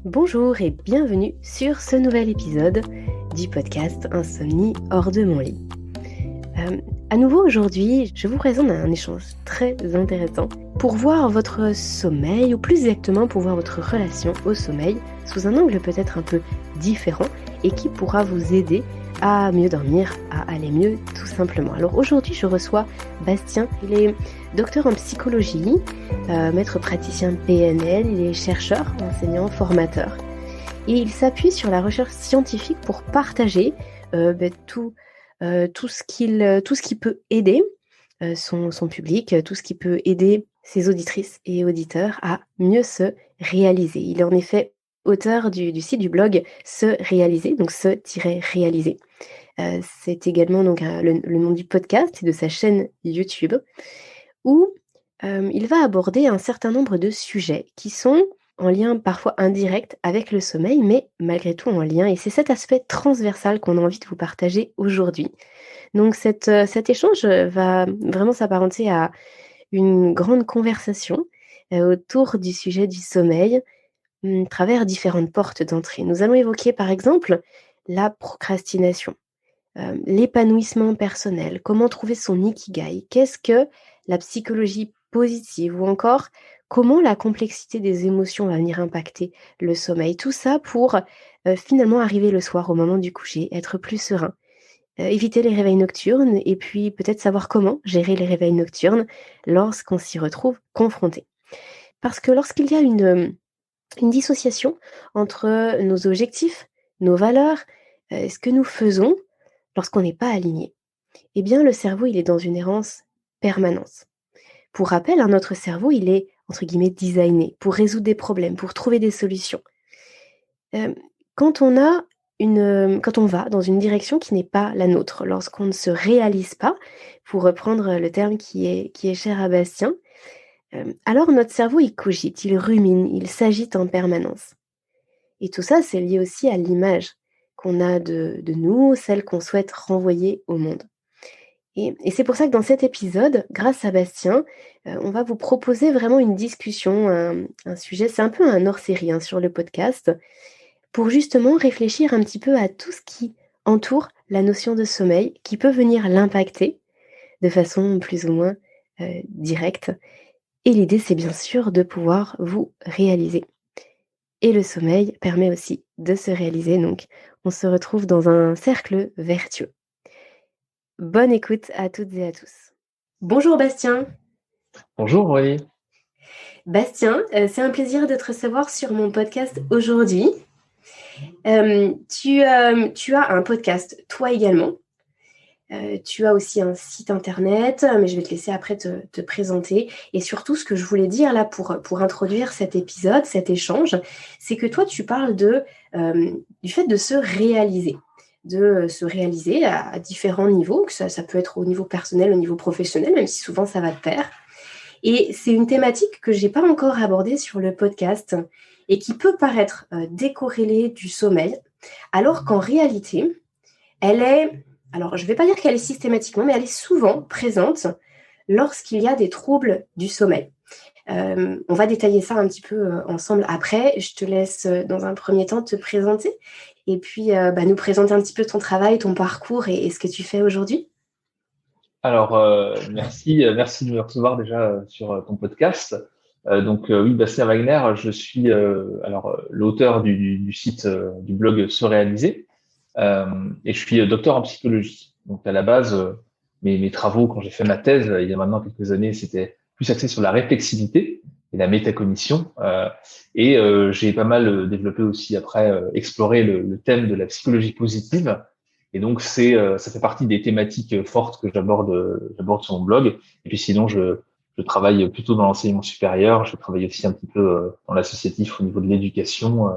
Bonjour et bienvenue sur ce nouvel épisode du podcast Insomnie hors de mon lit. À nouveau aujourd'hui, je vous présente un échange très intéressant pour voir votre sommeil, ou plus exactement pour voir votre relation au sommeil sous un angle peut-être un peu différent et qui pourra vous aider à mieux dormir, à aller mieux tout simplement. Alors aujourd'hui, je reçois Bastien. Il est docteur en psychologie, maître praticien PNL, il est chercheur, enseignant, formateur. Et il s'appuie sur la recherche scientifique pour partager tout ce qui peut aider son public, tout ce qui peut aider ses auditrices et auditeurs à mieux se réaliser. Il est en effet auteur du site du blog Se Réaliser, donc se-réaliser. C'est également donc le nom du podcast et de sa chaîne YouTube où il va aborder un certain nombre de sujets qui sont en lien parfois indirect avec le sommeil, mais malgré tout en lien. Et c'est cet aspect transversal qu'on a envie de vous partager aujourd'hui. Donc cet échange va vraiment s'apparenter à une grande conversation autour du sujet du sommeil, travers différentes portes d'entrée. Nous allons évoquer par exemple la procrastination, l'épanouissement personnel, comment trouver son ikigai, qu'est-ce que la psychologie positive ou encore comment la complexité des émotions va venir impacter le sommeil. Tout ça pour finalement arriver le soir au moment du coucher, être plus serein, éviter les réveils nocturnes et puis peut-être savoir comment gérer les réveils nocturnes lorsqu'on s'y retrouve confronté. Parce que lorsqu'il y a une dissociation entre nos objectifs, nos valeurs, ce que nous faisons lorsqu'on n'est pas aligné, eh bien le cerveau, il est dans une errance permanente. Pour rappel, notre cerveau, il est entre guillemets designé pour résoudre des problèmes, pour trouver des solutions. Hem, quand on va dans une direction qui n'est pas la nôtre, lorsqu'on ne se réalise pas, pour reprendre le terme qui est cher à Bastien, alors notre cerveau, il cogite, il rumine, il s'agite en permanence. Et tout ça, c'est lié aussi à l'image qu'on a de nous, celle qu'on souhaite renvoyer au monde. Et c'est pour ça que dans cet épisode, grâce à Bastien, on va vous proposer vraiment une discussion, un sujet, c'est un peu un hors-série, hein, sur le podcast, pour justement réfléchir un petit peu à tout ce qui entoure la notion de sommeil, qui peut venir l'impacter de façon plus ou moins, directe. Et l'idée, c'est bien sûr de pouvoir vous réaliser. Et le sommeil permet aussi de se réaliser, donc on se retrouve dans un cercle vertueux. Bonne écoute à toutes et à tous. Bonjour Bastien. Bonjour Aurélie. Bastien, c'est un plaisir de te recevoir sur mon podcast aujourd'hui. Tu as un podcast, toi également. Tu as aussi un site internet, mais je vais te laisser après te présenter. Et surtout, ce que je voulais dire là pour introduire cet épisode, cet échange, c'est que toi, tu parles du fait de se réaliser. De se réaliser à différents niveaux, que ça peut être au niveau personnel, au niveau professionnel, même si souvent ça va de pair. Et c'est une thématique que j'ai pas encore abordée sur le podcast et qui peut paraître décorrélée du sommeil, alors qu'en réalité, elle est, alors je ne vais pas dire qu'elle est systématiquement, mais elle est souvent présente lorsqu'il y a des troubles du sommeil. On va détailler ça un petit peu ensemble après. Je te laisse dans un premier temps te présenter et puis nous présenter un petit peu ton travail, ton parcours et ce que tu fais aujourd'hui. Alors, merci de me recevoir déjà sur ton podcast. Oui, Bastien Wagner, je suis l'auteur du site du blog Se Réaliser et je suis docteur en psychologie. Donc à la base, mes travaux quand j'ai fait ma thèse il y a maintenant quelques années, c'était plus axé sur la réflexivité et la métacognition. J'ai pas mal développé aussi après exploré le thème de la psychologie positive. Et donc ça fait partie des thématiques fortes que j'aborde sur mon blog. Et puis sinon, je travaille plutôt dans l'enseignement supérieur. Je travaille aussi un petit peu dans l'associatif au niveau de l'éducation.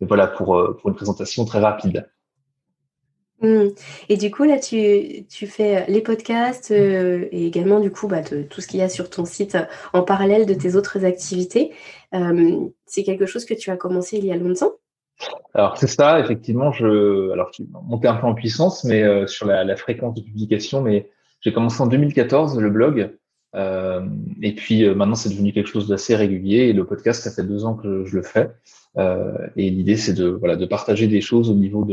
Et voilà pour une présentation très rapide. Mmh. Et du coup, là, tu fais les podcasts et également, du coup, tout ce qu'il y a sur ton site en parallèle de tes autres activités. C'est quelque chose que tu as commencé il y a longtemps? Alors c'est ça, effectivement, je suis monté un peu en puissance, mais sur la fréquence de publication. Mais j'ai commencé en 2014 le blog, Et puis maintenant, c'est devenu quelque chose d'assez régulier. Et le podcast, ça fait 2 ans que je le fais. Et l'idée, c'est de partager des choses au niveau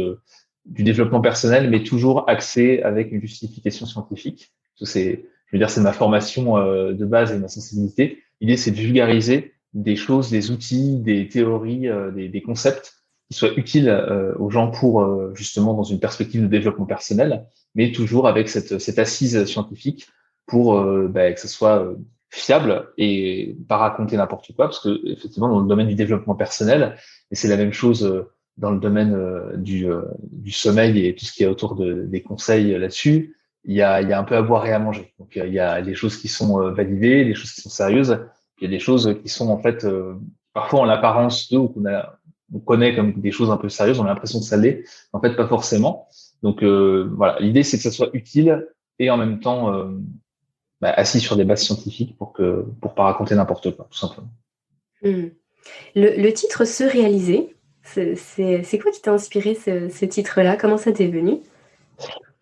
du développement personnel, mais toujours axé avec une justification scientifique. C'est ma formation de base et ma sensibilité. L'idée, c'est de vulgariser des choses, des outils, des théories, des concepts qui soient utiles aux gens pour justement dans une perspective de développement personnel, mais toujours avec cette assise scientifique pour que ce soit fiable et pas raconter n'importe quoi, parce que effectivement dans le domaine du développement personnel, et c'est la même chose dans le domaine du sommeil et tout ce qui est autour des conseils là-dessus, il y a un peu à boire et à manger. Donc il y a des choses qui sont validées, des choses qui sont sérieuses, il y a des choses qui sont en fait parfois en l'apparence d'eux ou on connaît comme des choses un peu sérieuses, on a l'impression que ça l'est, en fait pas forcément. Donc voilà, l'idée c'est que ça soit utile et en même temps assis sur des bases scientifiques pour pas raconter n'importe quoi, tout simplement. Hmm. Le titre Se réaliser, c'est quoi qui t'a inspiré ce titre-là? Comment ça t'est venu?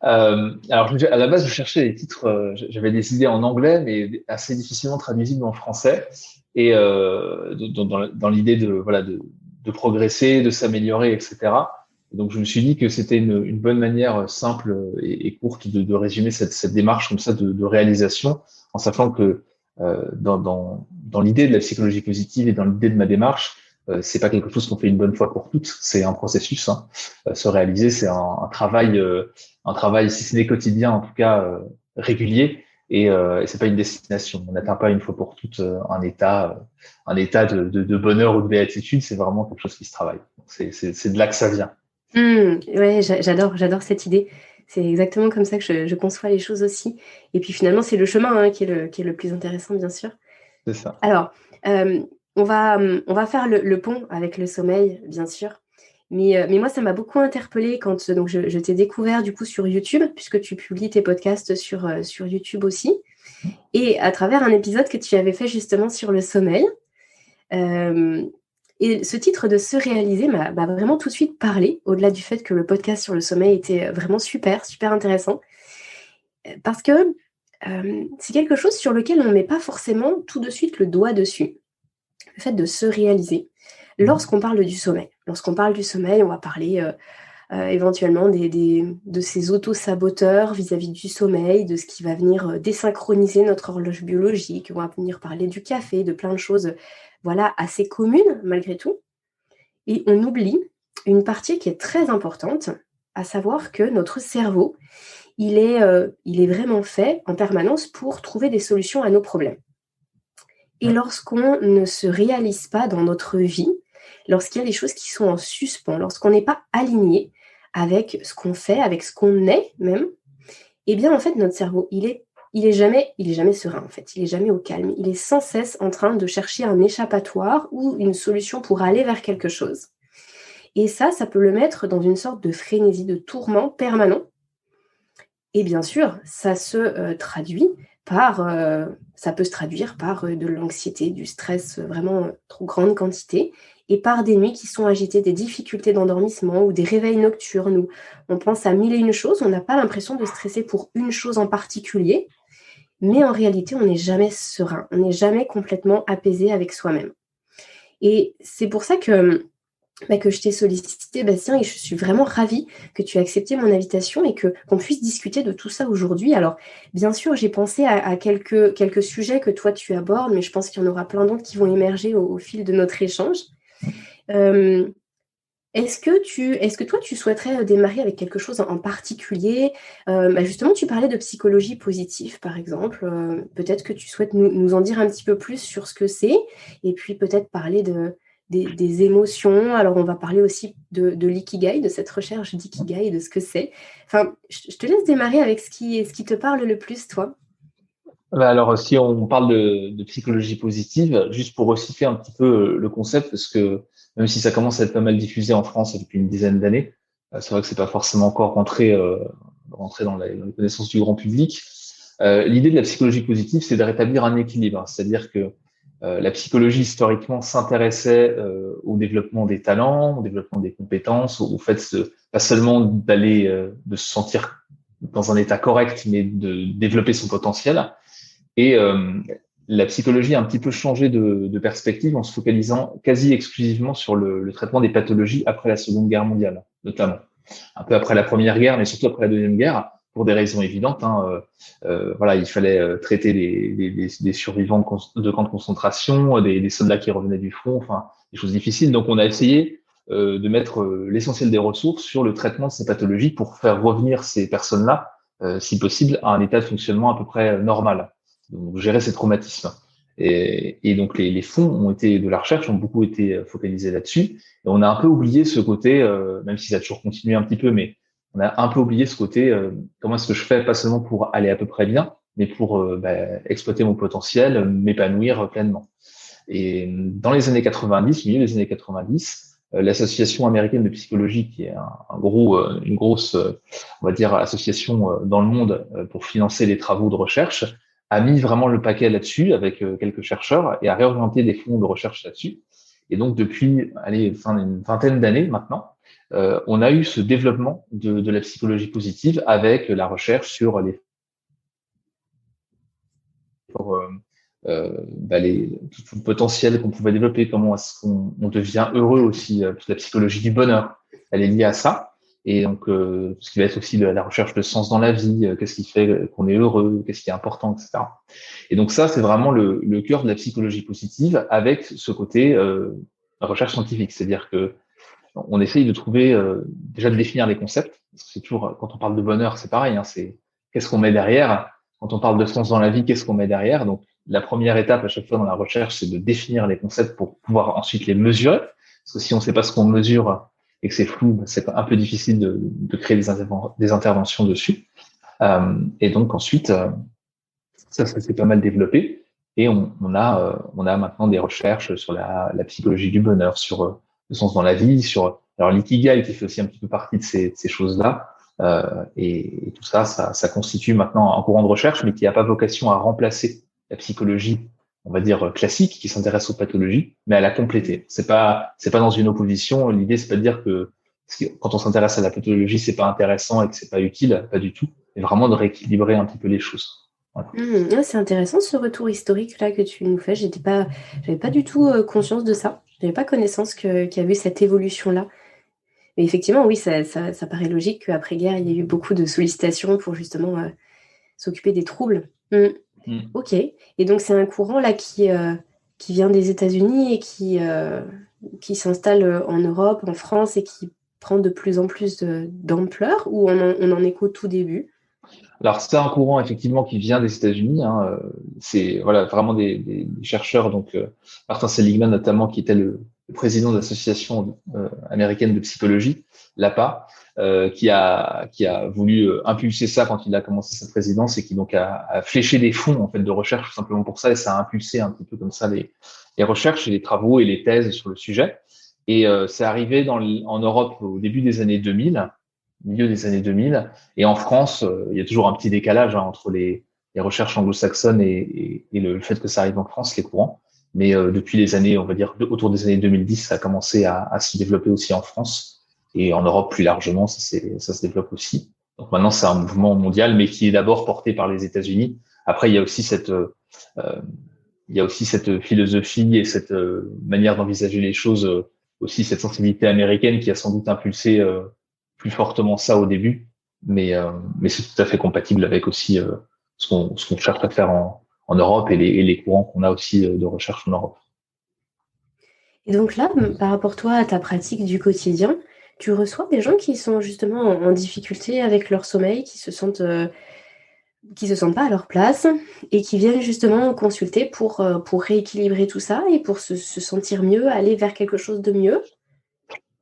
Alors à la base, je cherchais des titres, j'avais des idées en anglais, mais assez difficilement traduisibles en français. Et dans l'idée de progresser, de s'améliorer, etc. Et donc je me suis dit que c'était une bonne manière simple et courte de résumer cette démarche comme ça de réalisation, en sachant que dans l'idée de la psychologie positive et dans l'idée de ma démarche, c'est pas quelque chose qu'on fait une bonne fois pour toutes, c'est un processus. Hein. Se réaliser, c'est un travail, si ce n'est quotidien, en tout cas régulier, et c'est pas une destination. On n'atteint pas une fois pour toutes un état de bonheur ou de béatitude. C'est vraiment quelque chose qui se travaille. C'est de là que ça vient. Ouais, j'adore cette idée. C'est exactement comme ça que je conçois les choses aussi. Et puis finalement, c'est le chemin hein, qui est le plus intéressant, bien sûr. C'est ça. Alors, on va faire le pont avec le sommeil, bien sûr. Mais moi, ça m'a beaucoup interpellée quand donc je t'ai découvert du coup sur YouTube, puisque tu publies tes podcasts sur YouTube aussi, et à travers un épisode que tu avais fait justement sur le sommeil. Et ce titre de Se réaliser m'a vraiment tout de suite parlé, au-delà du fait que le podcast sur le sommeil était vraiment super, super intéressant. Parce que c'est quelque chose sur lequel on ne met pas forcément tout de suite le doigt dessus. Le fait de se réaliser. Lorsqu'on parle du sommeil. Lorsqu'on parle du sommeil, on va parler éventuellement de ces auto-saboteurs vis-à-vis du sommeil, de ce qui va venir désynchroniser notre horloge biologique. On va venir parler du café, de plein de choses voilà, assez communes malgré tout. Et on oublie une partie qui est très importante, à savoir que notre cerveau, il est vraiment fait en permanence pour trouver des solutions à nos problèmes. Et lorsqu'on ne se réalise pas dans notre vie, lorsqu'il y a des choses qui sont en suspens, lorsqu'on n'est pas aligné avec ce qu'on fait, avec ce qu'on est même, eh bien en fait notre cerveau, il est jamais serein en fait, il est jamais au calme, il est sans cesse en train de chercher un échappatoire ou une solution pour aller vers quelque chose. Et ça peut le mettre dans une sorte de frénésie, de tourment permanent. Et bien sûr, ça se traduit ça peut se traduire par de l'anxiété, du stress vraiment trop grande quantité, et par des nuits qui sont agitées, des difficultés d'endormissement ou des réveils nocturnes où on pense à mille et une choses, on n'a pas l'impression de stresser pour une chose en particulier, mais en réalité, on n'est jamais serein, on n'est jamais complètement apaisé avec soi-même. Et c'est pour ça que je t'ai sollicité, Bastien, et je suis vraiment ravie que tu aies accepté mon invitation et qu'on puisse discuter de tout ça aujourd'hui. Alors, bien sûr, j'ai pensé à quelques sujets que toi, tu abordes, mais je pense qu'il y en aura plein d'autres qui vont émerger au fil de notre échange. Est-ce que toi, tu souhaiterais démarrer avec quelque chose en particulier? Justement, tu parlais de psychologie positive, par exemple. Peut-être que tu souhaites nous en dire un petit peu plus sur ce que c'est, et puis peut-être parler des émotions. Alors, on va parler aussi de l'ikigai, de cette recherche d'ikigai, de ce que c'est. Enfin, je te laisse démarrer avec ce qui te parle le plus, toi. Alors, si on parle de psychologie positive, juste pour resituer un petit peu le concept, parce que même si ça commence à être pas mal diffusé en France depuis une dizaine d'années, c'est vrai que c'est pas forcément encore rentré dans les connaissances du grand public. L'idée de la psychologie positive, c'est de rétablir un équilibre, c'est-à-dire que la psychologie historiquement s'intéressait au développement des talents, au développement des compétences, au fait pas seulement de se sentir dans un état correct, mais de développer son potentiel. Et la psychologie a un petit peu changé de perspective en se focalisant quasi exclusivement sur le traitement des pathologies après la Seconde Guerre mondiale, notamment. Un peu après la Première Guerre, mais surtout après la Deuxième Guerre, pour des raisons évidentes. Voilà, il fallait traiter des survivants de camps de concentration, des soldats qui revenaient du front, enfin, des choses difficiles. Donc, on a essayé de mettre l'essentiel des ressources sur le traitement de ces pathologies pour faire revenir ces personnes-là, si possible, à un état de fonctionnement à peu près normal. Donc, gérer ces traumatismes. Et donc, les fonds de la recherche ont beaucoup été focalisés là-dessus. Et on a un peu oublié ce côté, même si ça a toujours continué un petit peu, mais on a un peu oublié ce côté, comment est-ce que je fais, pas seulement pour aller à peu près bien, mais pour exploiter mon potentiel, m'épanouir pleinement. Et dans les années 90, au milieu des années 90, l'association américaine de psychologie, qui est une grosse, on va dire, association dans le monde pour financer les travaux de recherche, a mis vraiment le paquet là-dessus avec quelques chercheurs et a réorienté des fonds de recherche là-dessus. Et donc depuis, une vingtaine d'années maintenant, on a eu ce développement de la psychologie positive avec la recherche sur pour, tout le potentiel qu'on pouvait développer, comment est-ce qu'on devient heureux aussi, toute la psychologie du bonheur, elle est liée à ça. Et donc, ce qui va être aussi la recherche de sens dans la vie, qu'est-ce qui fait qu'on est heureux, qu'est-ce qui est important, etc. Et donc ça, c'est vraiment le cœur de la psychologie positive avec ce côté recherche scientifique. C'est-à-dire que on essaye de trouver, déjà de définir les concepts. Parce que c'est toujours, quand on parle de bonheur, c'est pareil, hein, c'est qu'est-ce qu'on met derrière. Quand on parle de sens dans la vie, qu'est-ce qu'on met derrière. Donc, la première étape à chaque fois dans la recherche, c'est de définir les concepts pour pouvoir ensuite les mesurer. Parce que si on ne sait pas ce qu'on mesure et que c'est flou, c'est un peu difficile de créer des interventions dessus. Et donc ensuite, ça s'est pas mal développé. Et on a maintenant des recherches sur la psychologie du bonheur, sur le sens dans la vie, sur alors l'ikigai qui fait aussi un petit peu partie de ces choses-là. Et tout ça, ça constitue maintenant un courant de recherche, mais qui n'a pas vocation à remplacer la psychologie, on va dire classique, qui s'intéresse aux pathologies, mais à la compléter. C'est pas dans une opposition. L'idée, c'est pas de dire que quand on s'intéresse à la pathologie, c'est pas intéressant et que c'est pas utile, pas du tout, mais vraiment de rééquilibrer un petit peu les choses. Voilà. C'est intéressant ce retour historique là que tu nous fais. J'avais pas du tout conscience de ça. J'avais pas connaissance qu'il y avait cette évolution là. Mais effectivement, oui, ça paraît logique qu'après-guerre, il y ait eu beaucoup de sollicitations pour justement s'occuper des troubles. Ok. Et donc, c'est un courant là qui vient des États-Unis et qui s'installe en Europe, en France et qui prend de plus en plus d'ampleur, ou on en est qu'au tout début? Alors, c'est un courant effectivement qui vient des États-Unis. Hein, c'est voilà vraiment des chercheurs, donc Martin Seligman notamment, qui était le président de l'association américaine de psychologie, l'APA, qui a voulu impulser ça quand il a commencé sa présidence et qui donc a fléché des fonds en fait de recherche tout simplement pour ça, et ça a impulsé un petit peu comme ça les recherches et les travaux et les thèses sur le sujet. Et c'est arrivé en Europe au début des années 2000, milieu des années 2000, et en France, il y a toujours un petit décalage entre les recherches anglo-saxonnes et le fait que ça arrive en France, les courants. Mais depuis les années, on va dire autour des années 2010, ça a commencé à se développer aussi en France, et en Europe plus largement, ça se développe aussi. Donc maintenant, c'est un mouvement mondial, mais qui est d'abord porté par les États-Unis. Après, il y a aussi cette philosophie et cette manière d'envisager les choses, aussi cette sensibilité américaine qui a sans doute impulsé plus fortement ça au début, mais c'est tout à fait compatible avec aussi ce qu'on cherche à faire en Europe et les courants qu'on a aussi de recherche en Europe. Et donc là, par rapport toi à ta pratique du quotidien, tu reçois des gens qui sont justement en difficulté avec leur sommeil, qui se sentent pas à leur place et qui viennent justement consulter pour rééquilibrer tout ça et pour se sentir mieux, aller vers quelque chose de mieux?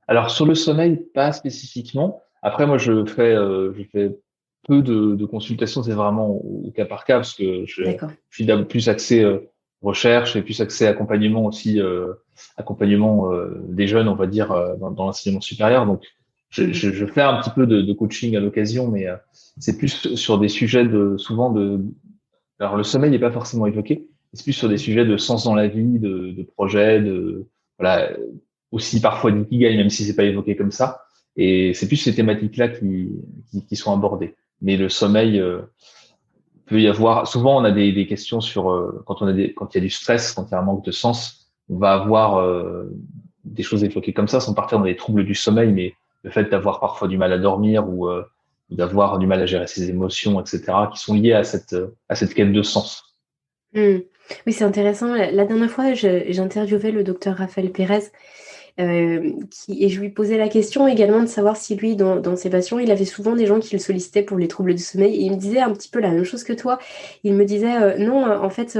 Alors sur le sommeil, pas spécifiquement. Après, moi, je fais peu de consultations, c'est vraiment au cas par cas parce que je D'accord. suis plus axé recherche et plus axé accompagnement aussi, accompagnement des jeunes, on va dire, dans l'enseignement supérieur. Donc, je fais un petit peu de coaching à l'occasion, mais c'est plus sur des sujets alors le sommeil n'est pas forcément évoqué, c'est plus sur des sujets de sens dans la vie, de projets, voilà, aussi parfois d'ikigai, même si c'est pas évoqué comme ça. Et c'est plus ces thématiques-là qui sont abordées. Mais le sommeil, peut y avoir, souvent on a des questions sur quand il y a du stress, quand il y a un manque de sens, on va avoir des choses évoquées comme ça, sans partir dans les troubles du sommeil, mais le fait d'avoir parfois du mal à dormir ou d'avoir du mal à gérer ses émotions, etc., qui sont liées à cette quête de sens. Mmh. Oui, c'est intéressant. La dernière fois, j'interviewais le docteur Raphaël Pérez, et je lui posais la question également de savoir si lui, dans ses patients, il avait souvent des gens qui le sollicitaient pour les troubles du sommeil. Et il me disait un petit peu la même chose que toi. Il me disait, non, en fait,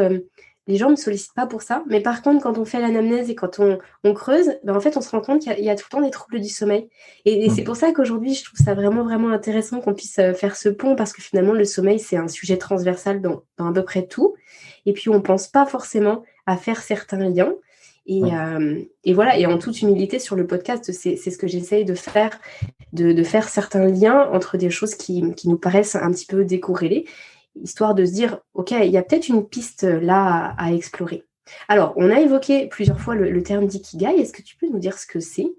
les gens ne me sollicitent pas pour ça. Mais par contre, quand on fait l'anamnèse et quand on creuse, ben, en fait, on se rend compte qu'il y a tout le temps des troubles du sommeil. Et c'est pour ça qu'aujourd'hui, je trouve ça vraiment, vraiment intéressant qu'on puisse faire ce pont, parce que finalement, le sommeil, c'est un sujet transversal dans à peu près tout. Et puis, on pense pas forcément à faire certains liens. Et voilà, et en toute humilité sur le podcast, c'est ce que j'essaye de faire, de faire certains liens entre des choses qui nous paraissent un petit peu décorrélées, histoire de se dire, OK, il y a peut-être une piste là à explorer. Alors, on a évoqué plusieurs fois le terme d'ikigai. Est-ce que tu peux nous dire ce que c'est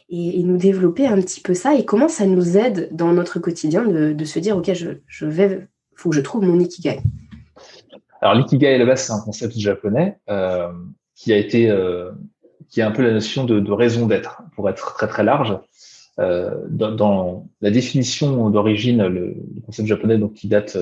et nous développer un petit peu ça et comment ça nous aide dans notre quotidien de se dire, OK, faut que je trouve mon ikigai. Alors l'ikigai à la base, c'est un concept japonais qui a un peu la notion de raison d'être, pour être très très large. Dans la définition d'origine, le concept japonais, donc qui date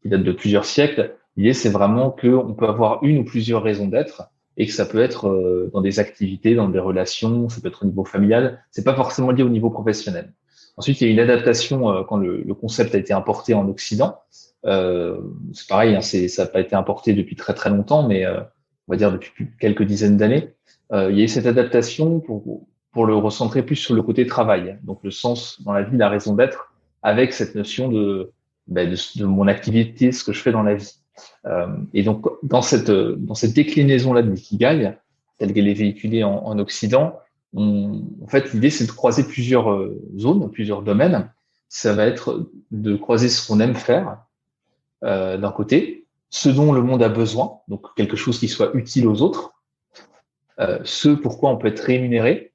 de plusieurs siècles, l'idée c'est vraiment qu'on peut avoir une ou plusieurs raisons d'être et que ça peut être dans des activités, dans des relations, ça peut être au niveau familial, c'est pas forcément lié au niveau professionnel. Ensuite, il y a une adaptation quand le concept a été importé en Occident. C'est pareil, hein, ça n'a pas été importé depuis très très longtemps, mais on va dire depuis quelques dizaines d'années. Il y a eu cette adaptation pour le recentrer plus sur le côté travail, donc le sens dans la vie, la raison d'être, avec cette notion de mon activité, ce que je fais dans la vie. Et donc dans cette déclinaison-là de l'ikigai, telle qu'elle est véhiculée en Occident, en fait l'idée c'est de croiser plusieurs zones, plusieurs domaines. Ça va être de croiser ce qu'on aime faire d'un côté, ce dont le monde a besoin, donc quelque chose qui soit utile aux autres, ce pourquoi on peut être rémunéré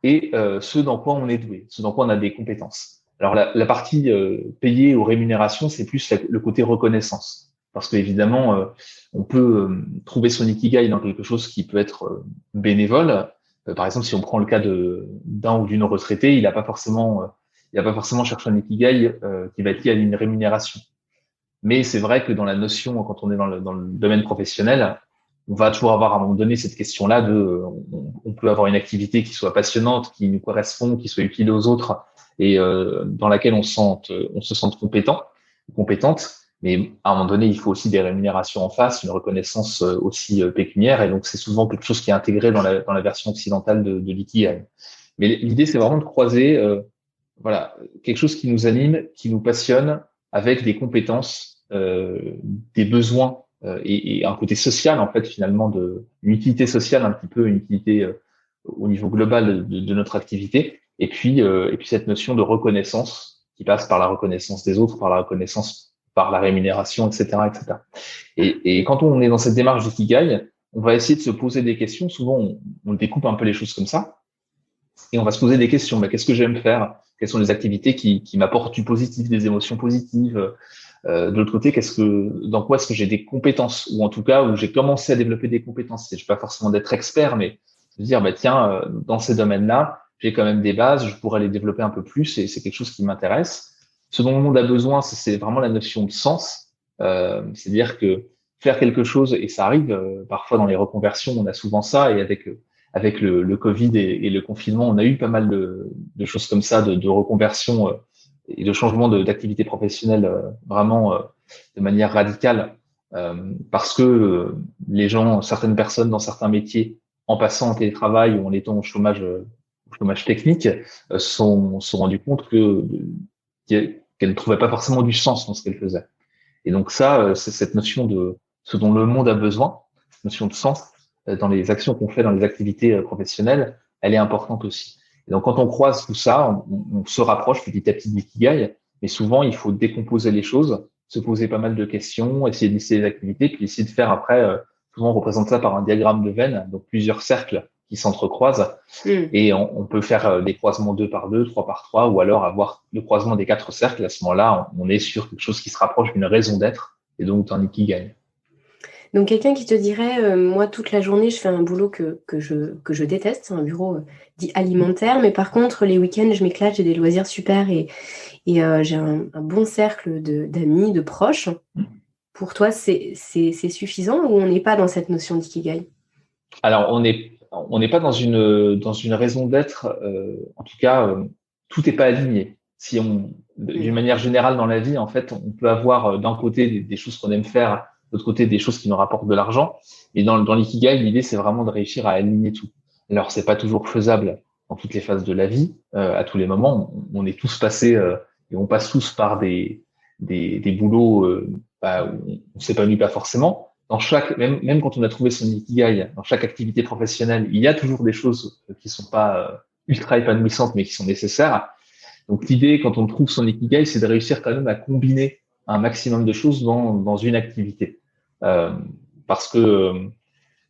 et ce dans quoi on est doué, ce dans quoi on a des compétences. Alors la partie payée aux rémunérations, c'est plus le côté reconnaissance, parce qu'évidemment, on peut trouver son ikigai dans quelque chose qui peut être bénévole. Par exemple, si on prend le cas d'un ou d'une retraitée, il n'a pas forcément cherché un ikigai qui va être lié à une rémunération. Mais c'est vrai que dans la notion, quand on est dans le domaine professionnel, on va toujours avoir à un moment donné cette question-là on peut avoir une activité qui soit passionnante, qui nous correspond, qui soit utile aux autres et dans laquelle on se sente compétente. Mais à un moment donné, il faut aussi des rémunérations en face, une reconnaissance aussi pécuniaire. Et donc, c'est souvent quelque chose qui est intégré dans la version occidentale de l'ikigai. Mais l'idée, c'est vraiment de croiser, voilà, quelque chose qui nous anime, qui nous passionne, avec des compétences, des besoins et un côté social en fait finalement une utilité sociale un petit peu, une utilité au niveau global de notre activité et puis cette notion de reconnaissance qui passe par la reconnaissance des autres, par la reconnaissance, par la rémunération, etc., etc. Et quand on est dans cette démarche d'ikigai, on va essayer de se poser des questions. Souvent, on découpe un peu les choses comme ça et on va se poser des questions. Mais qu'est-ce que j'aime faire? Quelles sont les activités qui m'apportent du positif, des émotions positives? De l'autre côté, dans quoi est-ce que j'ai des compétences, ou en tout cas où j'ai commencé à développer des compétences. Je ne vais pas forcément d'être expert, mais de dire tiens, dans ces domaines-là, j'ai quand même des bases, je pourrais les développer un peu plus, et c'est quelque chose qui m'intéresse. Ce dont le monde a besoin, c'est vraiment la notion de sens, c'est-à-dire que faire quelque chose, et ça arrive parfois dans les reconversions, on a souvent ça, et avec le Covid et le confinement, on a eu pas mal de choses comme ça, de reconversion et de changement d'activité professionnelle vraiment de manière radicale parce que les gens, certaines personnes dans certains métiers, en passant en télétravail ou en étant au chômage technique, se sont rendus compte qu'elles ne trouvaient pas forcément du sens dans ce qu'elles faisaient. Et donc ça, c'est cette notion de ce dont le monde a besoin, cette notion de sens dans les actions qu'on fait dans les activités professionnelles, elle est importante aussi. Et donc, quand on croise tout ça, on se rapproche petit à petit de l'ikigai, mais souvent, il faut décomposer les choses, se poser pas mal de questions, essayer de lister les activités, puis essayer de faire après, souvent on représente ça par un diagramme de veine, donc plusieurs cercles qui s'entrecroisent, et on peut faire des croisements 2 par 2, 3 par 3, ou alors avoir le croisement des 4 cercles. À ce moment-là, on est sur quelque chose qui se rapproche d'une raison d'être, et donc ton ikigai. Donc quelqu'un qui te dirait, moi toute la journée je fais un boulot que je déteste, c'est un bureau dit alimentaire, mais par contre les week-ends je m'éclate, j'ai des loisirs super et j'ai un bon cercle d'amis, de proches. Pour toi c'est suffisant ou on n'est pas dans cette notion d'ikigai? Alors, on n'est pas dans une raison d'être. En tout cas, tout n'est pas aligné. Si on, d'une Mm. manière générale dans la vie, en fait, on peut avoir d'un côté des choses qu'on aime faire, de l'autre côté des choses qui nous rapportent de l'argent. Et dans l'ikigai, l'idée, c'est vraiment de réussir à aligner tout. Alors, c'est pas toujours faisable dans toutes les phases de la vie, à tous les moments. On est tous passés et on passe tous par des boulots où on s'épanouit pas forcément. Même quand on a trouvé son ikigai, dans chaque activité professionnelle, il y a toujours des choses qui sont pas ultra épanouissantes, mais qui sont nécessaires. Donc l'idée, quand on trouve son ikigai, c'est de réussir quand même à combiner un maximum de choses dans une activité. Euh, parce que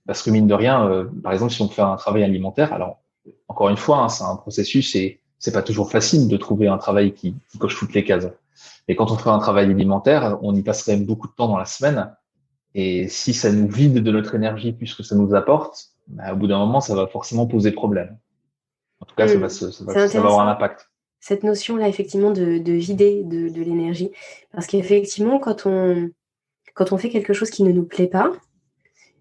parce que mine de rien, par exemple, si on fait un travail alimentaire, alors encore une fois, hein, c'est un processus et c'est pas toujours facile de trouver un travail qui coche toutes les cases. Mais quand on fait un travail alimentaire, on y passe quand même beaucoup de temps dans la semaine. Et si ça nous vide de notre énergie plus que ça nous apporte, bah, au bout d'un moment, ça va forcément poser problème. En tout cas, ça va, Mm. se- ça va, C'est ça va avoir un intéressant, impact. cette notion-là, effectivement, de vider de l'énergie. Parce qu'effectivement, quand on fait quelque chose qui ne nous plaît pas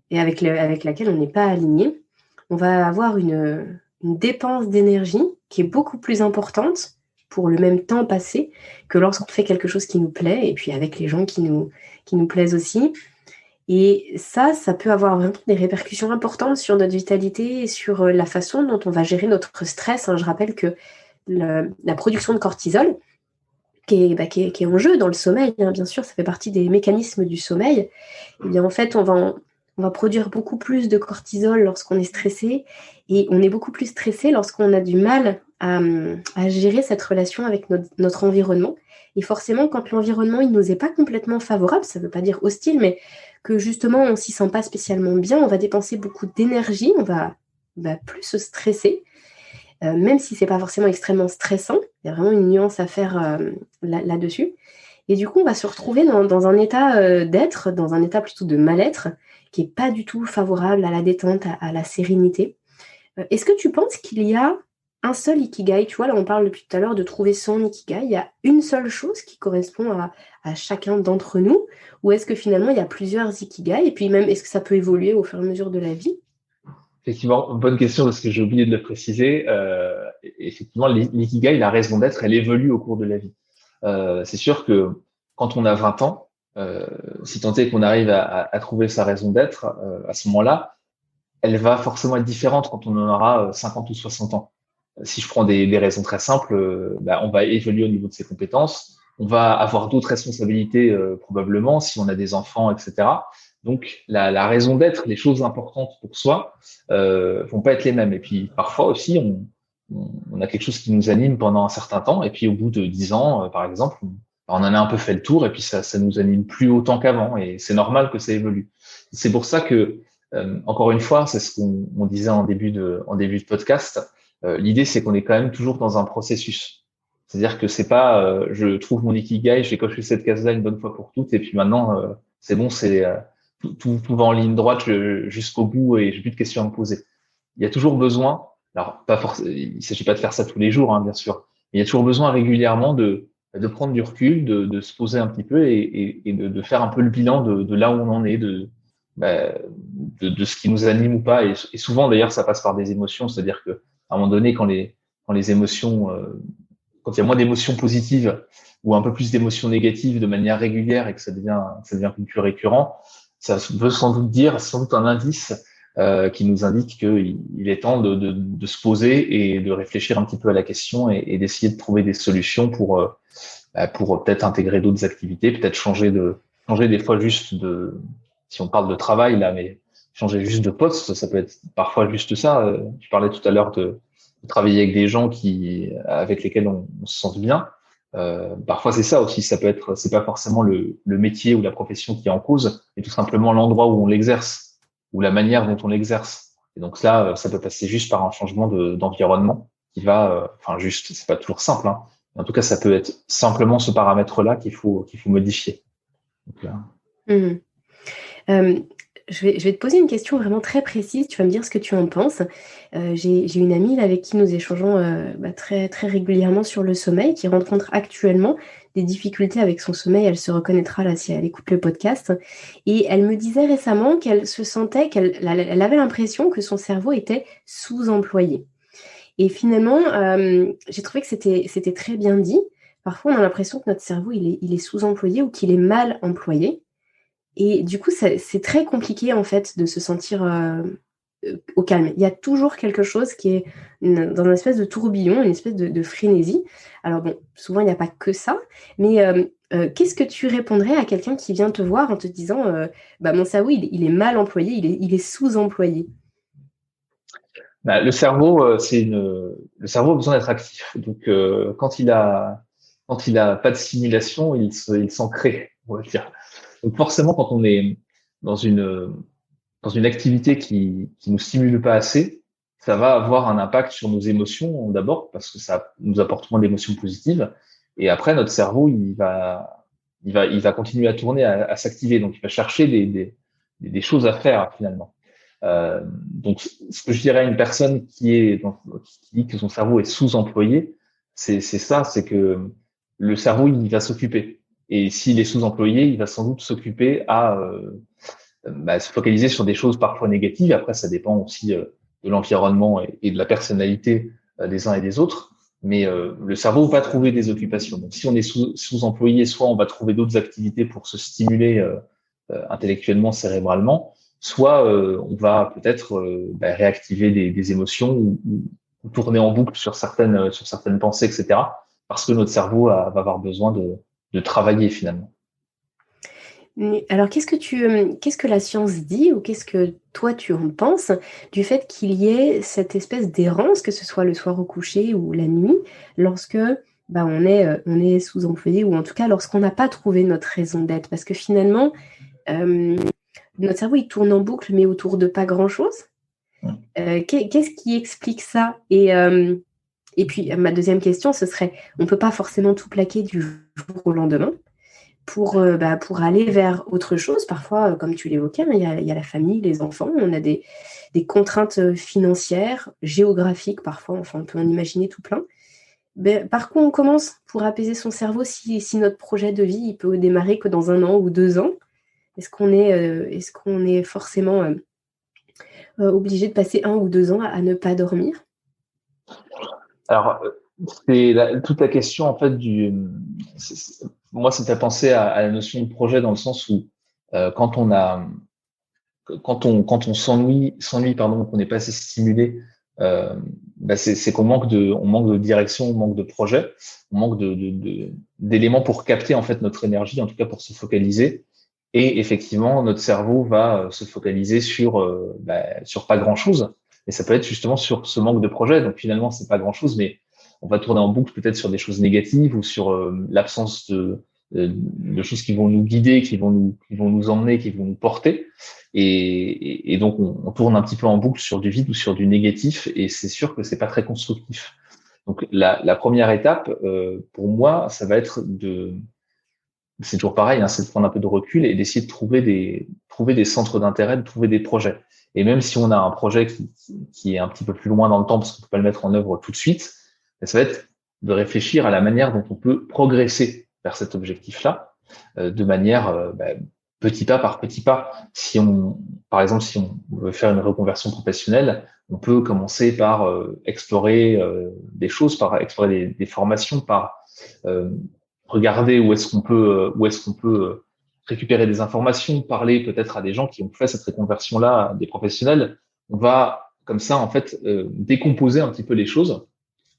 et avec laquelle on n'est pas aligné, on va avoir une dépense d'énergie qui est beaucoup plus importante pour le même temps passé que lorsqu'on fait quelque chose qui nous plaît et puis avec les gens qui nous plaisent aussi. Et ça peut avoir vraiment des répercussions importantes sur notre vitalité et sur la façon dont on va gérer notre stress, hein. Je rappelle que la production de cortisol, qui est en jeu dans le sommeil, hein, bien sûr, ça fait partie des mécanismes du sommeil. Eh bien, en fait, on va produire beaucoup plus de cortisol lorsqu'on est stressé et on est beaucoup plus stressé lorsqu'on a du mal à gérer cette relation avec notre environnement. Et forcément, quand l'environnement il nous est pas complètement favorable, ça ne veut pas dire hostile, mais que justement on s'y sent pas spécialement bien, on va dépenser beaucoup d'énergie, on va plus se stresser. Même si c'est pas forcément extrêmement stressant, il y a vraiment une nuance à faire là-dessus. Et du coup, on va se retrouver dans un état d'être, dans un état plutôt de mal-être, qui est pas du tout favorable à la détente, à la sérénité. Est-ce que tu penses qu'il y a un seul ikigai? Tu vois, là, on parle depuis tout à l'heure de trouver son ikigai. Il y a une seule chose qui correspond à chacun d'entre nous? Ou est-ce que finalement, il y a plusieurs ikigai? Et puis même, est-ce que ça peut évoluer au fur et à mesure de la vie? Effectivement, bonne question parce que j'ai oublié de le préciser. Effectivement, l'ikigai, la raison d'être, elle évolue au cours de la vie. C'est sûr que quand on a 20 ans, si tant est qu'on arrive à trouver sa raison d'être, à ce moment-là, elle va forcément être différente quand on en aura 50 ou 60 ans. Si je prends des raisons très simples, on va évoluer au niveau de ses compétences, on va avoir d'autres responsabilités probablement si on a des enfants, etc. Donc la raison d'être, les choses importantes pour soi, vont pas être les mêmes. Et puis parfois aussi, on a quelque chose qui nous anime pendant un certain temps, et puis au bout de 10 ans, par exemple, on en a un peu fait le tour, et puis ça nous anime plus autant qu'avant, et c'est normal que ça évolue. C'est pour ça que encore une fois, c'est ce qu'on disait en début de podcast. L'idée, c'est qu'on est quand même toujours dans un processus. C'est-à-dire que c'est pas, je trouve mon ikigai, j'ai coché cette case-là une bonne fois pour toutes, et puis maintenant, c'est bon, tout va en ligne droite jusqu'au bout et j'ai plus de questions à me poser. Il y a toujours besoin, alors pas forcément, il s'agit pas de faire ça tous les jours, hein, bien sûr, mais il y a toujours besoin régulièrement de prendre du recul, de se poser un petit peu et de faire un peu le bilan de là où on en est, bah, de ce qui nous anime ou pas. Et souvent, d'ailleurs, ça passe par des émotions, c'est-à-dire que à un moment donné, quand les émotions, quand il y a moins d'émotions positives ou un peu plus d'émotions négatives de manière régulière et que ça devient plus récurrent, ça veut sans doute dire, sans doute un indice qui nous indique qu'il est temps de se poser et de réfléchir un petit peu à la question et d'essayer de trouver des solutions pour peut-être intégrer d'autres activités, peut-être changer des fois juste si on parle de travail là, mais changer juste de poste, ça peut être parfois juste ça. Tu parlais tout à l'heure de travailler avec des gens avec lesquels on se sent bien. Parfois c'est ça aussi, c'est pas forcément le métier ou la profession qui est en cause, mais tout simplement l'endroit où on l'exerce ou la manière dont on l'exerce. Et donc là, ça peut passer juste par un changement d'environnement qui va, enfin juste, c'est pas toujours simple, hein. En tout cas, ça peut être simplement ce paramètre-là qu'il faut modifier. Donc, là, Mmh. Hem, je vais te poser une question vraiment très précise, tu vas me dire ce que tu en penses. J'ai une amie là avec qui nous échangeons, très très régulièrement sur le sommeil, qui rencontre actuellement des difficultés avec son sommeil. Elle se reconnaîtra là si elle écoute le podcast et elle me disait récemment qu'elle se sentait elle avait l'impression que son cerveau était sous-employé et finalement, j'ai trouvé que c'était très bien dit. Parfois, on a l'impression que notre cerveau, il est sous-employé ou qu'il est mal employé et du coup, c'est très compliqué, en fait, de se sentir, au calme. Il y a toujours quelque chose qui est dans une espèce de tourbillon, une espèce de frénésie. Alors bon, souvent, il n'y a pas que ça, mais qu'est-ce que tu répondrais à quelqu'un qui vient te voir en te disant, «Mon cerveau, il est mal employé, il est sous-employé»? Bah, le cerveau, le cerveau a besoin d'être actif. Donc, quand il a pas de stimulation, il s'en crée, on va dire. Donc, forcément, quand on est dans une, dans une activité qui nous stimule pas assez, ça va avoir un impact sur nos émotions d'abord, parce que ça nous apporte moins d'émotions positives. Et après, notre cerveau, il va continuer à tourner, à s'activer. Donc, il va chercher des choses à faire, finalement. Donc, ce que je dirais à une personne qui dit que son cerveau est sous-employé, c'est ça, c'est que le cerveau, il va s'occuper. Et s'il est sous-employé, il va sans doute s'occuper à se focaliser sur des choses parfois négatives. Après, ça dépend aussi de l'environnement et de la personnalité des uns et des autres. Mais le cerveau va trouver des occupations. Donc, si on est sous-employé, soit on va trouver d'autres activités pour se stimuler intellectuellement, cérébralement, soit on va peut-être réactiver des émotions ou tourner en boucle sur certaines pensées, etc. Parce que notre cerveau va avoir besoin de travailler finalement. Mais alors qu'est-ce que la science dit ou qu'est-ce que toi tu en penses du fait qu'il y ait cette espèce d'errance, que ce soit le soir au coucher ou la nuit, lorsque, on est sous-employé ou en tout cas lorsqu'on n'a pas trouvé notre raison d'être? Parce que finalement, hem, notre cerveau il tourne en boucle mais autour de pas grand-chose. Qu'est-ce qui explique ça? Et puis ma deuxième question ce serait, on peut pas forcément tout plaquer du jour au lendemain pour aller vers autre chose. Parfois, comme tu l'évoquais, hein, il y a la famille, les enfants, on a des contraintes, financières, géographiques parfois, enfin on peut en imaginer tout plein. Par quoi on commence pour apaiser son cerveau si notre projet de vie, il peut démarrer que dans 1 an ou 2 ans? Est-ce qu'on est forcément, obligé de passer 1 ou 2 ans à ne pas dormir? Alors, toute la question en fait moi, c'était penser à la notion de projet dans le sens où quand on s'ennuie pardon, qu'on n'est pas assez stimulé, euh, c'est on manque de direction, on manque de projet, on manque d'éléments pour capter en fait notre énergie, en tout cas pour se focaliser. Et effectivement, notre cerveau va se focaliser sur pas grand-chose. Et ça peut être justement sur ce manque de projet. Donc finalement, c'est pas grand-chose, mais on va tourner en boucle peut-être sur des choses négatives ou sur l'absence de choses qui vont nous guider, qui vont nous emmener, qui vont nous porter. Et donc on tourne un petit peu en boucle sur du vide ou sur du négatif. Et c'est sûr que c'est pas très constructif. Donc la première étape, pour moi, ça va être c'est toujours pareil, hein, c'est de prendre un peu de recul et d'essayer de trouver des centres d'intérêt, de trouver des projets. Et même si on a un projet qui est un petit peu plus loin dans le temps parce qu'on peut pas le mettre en œuvre tout de suite, ça va être de réfléchir à la manière dont on peut progresser vers cet objectif-là, de manière petit pas par petit pas. Par exemple, si on veut faire une reconversion professionnelle, on peut commencer par explorer des choses, par explorer des formations, par euh, regarder où est-ce qu'on peut récupérer des informations, parler peut-être à des gens qui ont fait cette reconversion-là, des professionnels. On va comme ça en fait décomposer un petit peu les choses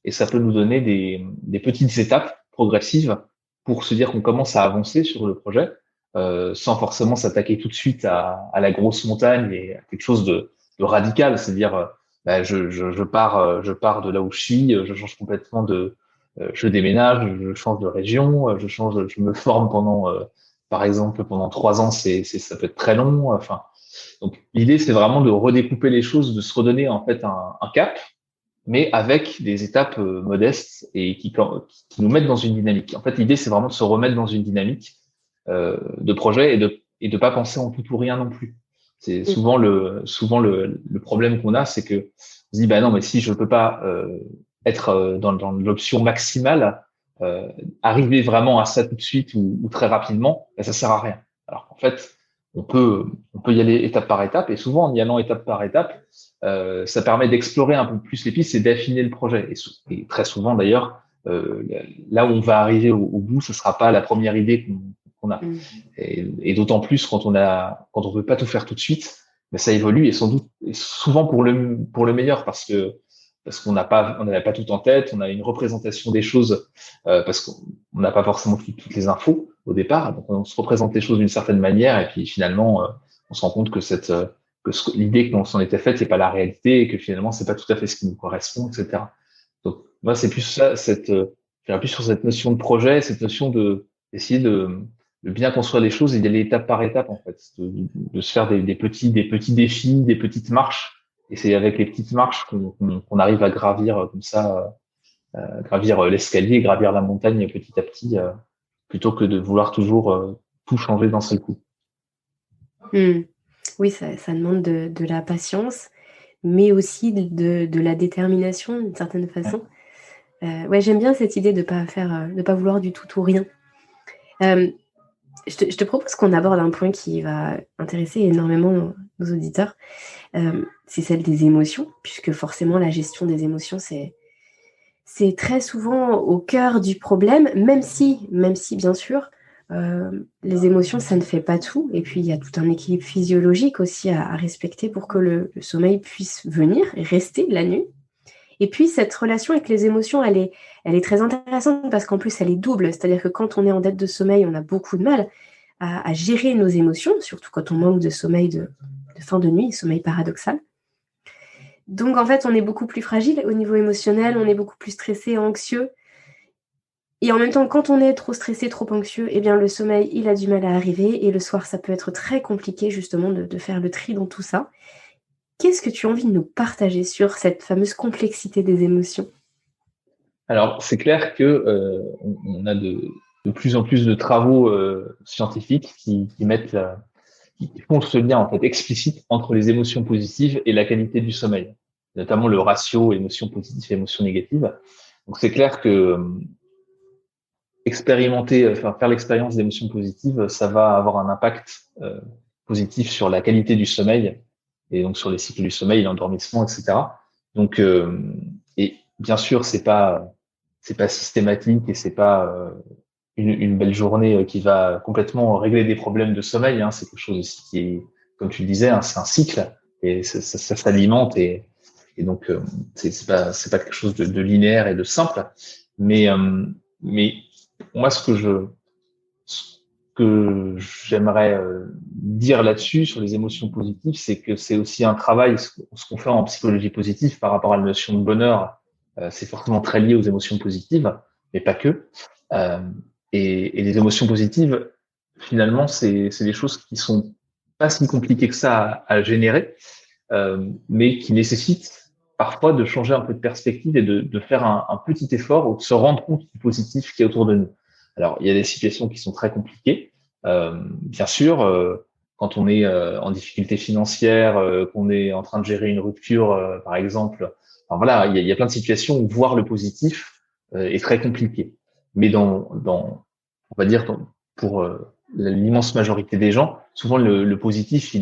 et ça peut nous donner des petites étapes progressives pour se dire qu'on commence à avancer sur le projet sans forcément s'attaquer tout de suite à la grosse montagne et à quelque chose de radical, c'est-à-dire je pars de là où je suis, je change complètement je déménage, je change de région, je me forme par exemple, pendant 3 ans, ça peut être très long. Enfin, donc l'idée, c'est vraiment de redécouper les choses, de se redonner en fait un cap, mais avec des étapes modestes et qui nous mettent dans une dynamique. En fait, l'idée, c'est vraiment de se remettre dans une dynamique de projet et de pas penser en tout ou rien non plus. C'est souvent le problème qu'on a, c'est que on se dit bah non, mais si je peux pas être dans l'option maximale, arriver vraiment à ça tout de suite ou très rapidement, bah, ça sert à rien. Alors qu'en fait, on peut y aller étape par étape, et souvent en y allant étape par étape, ça permet d'explorer un peu plus les pistes et d'affiner le projet. Et très souvent d'ailleurs, là où on va arriver au bout, ce sera pas la première idée qu'on a. Et d'autant plus quand on veut pas tout faire tout de suite, mais ça évolue et sans doute, et souvent pour le meilleur parce qu'on n'avait pas tout en tête, on a une représentation des choses parce qu'on n'a pas forcément toutes les infos au départ, donc on se représente les choses d'une certaine manière et puis finalement on se rend compte que l'idée qu'on s'en était faite c'est pas la réalité et que finalement c'est pas tout à fait ce qui nous correspond, etc. Donc moi c'est plus ça, j'irais plus sur cette notion de projet, cette notion d'essayer de bien construire les choses et d'y aller étape par étape en fait, de se faire des petits défis, des petites marches. Et c'est avec les petites marches qu'on arrive à gravir comme ça, gravir l'escalier, gravir la montagne petit à petit, plutôt que de vouloir toujours tout changer d'un seul coup. Oui, ça demande de la patience, mais aussi de la détermination d'une certaine façon. Ouais, j'aime bien cette idée de pas vouloir du tout ou rien. Je te propose qu'on aborde un point qui va intéresser énormément nos auditeurs. C'est celle des émotions, puisque forcément la gestion des émotions, c'est très souvent au cœur du problème, même si bien sûr, les émotions, ça ne fait pas tout. Et puis, il y a tout un équilibre physiologique aussi à respecter pour que le sommeil puisse venir et rester la nuit. Et puis, cette relation avec les émotions, elle est très intéressante parce qu'en plus, elle est double. C'est-à-dire que quand on est en dette de sommeil, on a beaucoup de mal à gérer nos émotions, surtout quand on manque de sommeil de fin de nuit, sommeil paradoxal. Donc, en fait, on est beaucoup plus fragile au niveau émotionnel, on est beaucoup plus stressé, anxieux. Et en même temps, quand on est trop stressé, trop anxieux, eh bien, le sommeil, il a du mal à arriver. Et le soir, ça peut être très compliqué, justement, de faire le tri dans tout ça. Qu'est-ce que tu as envie de nous partager sur cette fameuse complexité des émotions ? Alors, c'est clair que on a de plus en plus de travaux scientifiques qui font ce lien en fait explicite entre les émotions positives et la qualité du sommeil, notamment le ratio émotions positives et émotions négatives. Donc, c'est clair que faire l'expérience d'émotions positives, ça va avoir un impact positif sur la qualité du sommeil et donc sur les cycles du sommeil, l'endormissement, etc. Donc, et bien sûr, c'est pas systématique et c'est pas une belle journée qui va complètement régler des problèmes de sommeil. Hein. C'est quelque chose aussi qui est, comme tu le disais, hein, c'est un cycle et ça s'alimente et donc c'est pas quelque chose de linéaire et de simple. Mais moi, ce que j'aimerais dire là-dessus sur les émotions positives, c'est que c'est aussi un travail, ce qu'on fait en psychologie positive par rapport à la notion de bonheur, c'est forcément très lié aux émotions positives, mais pas que. Et les émotions positives, finalement, c'est des choses qui sont pas si compliquées que ça à générer, mais qui nécessitent parfois de changer un peu de perspective et de faire un petit effort ou de se rendre compte du positif qui est autour de nous. Alors, il y a des situations qui sont très compliquées. Bien sûr, quand on est en difficulté financière, qu'on est en train de gérer une rupture, par exemple, enfin, voilà, il y a plein de situations où voir le positif est très compliqué. Mais on va dire, pour l'immense majorité des gens, souvent le positif,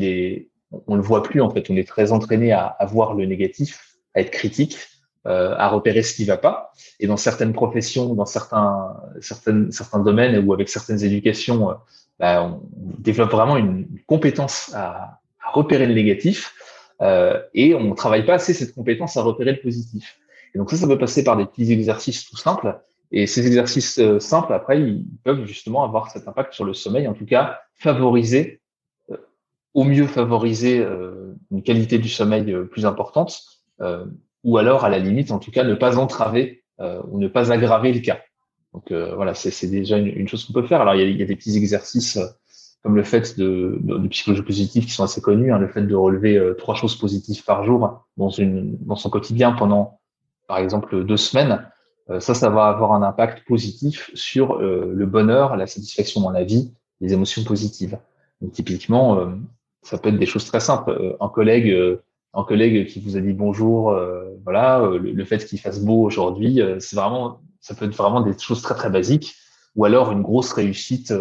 on le voit plus en fait. On est très entraîné à voir le négatif, à être critique, à repérer ce qui va pas. Et dans certaines professions, dans certains domaines ou avec certaines éducations, on développe vraiment une compétence à repérer le négatif et on ne travaille pas assez cette compétence à repérer le positif. Et donc ça peut passer par des petits exercices tout simples. Et ces exercices simples, après, ils peuvent justement avoir cet impact sur le sommeil, en tout cas au mieux favoriser une qualité du sommeil plus importante, ou alors à la limite, en tout cas, ne pas entraver ou ne pas aggraver le cas. Donc voilà, c'est déjà une chose qu'on peut faire. Alors il y a des petits exercices comme le fait de psychologie positive qui sont assez connus, hein, le fait de relever 3 choses positives par jour dans son quotidien pendant, par exemple, 2 semaines. Ça va avoir un impact positif sur le bonheur, la satisfaction dans la vie, les émotions positives. Donc typiquement, ça peut être des choses très simples. Un collègue qui vous a dit bonjour, le fait qu'il fasse beau aujourd'hui, ça peut être vraiment des choses très très basiques, ou alors une grosse réussite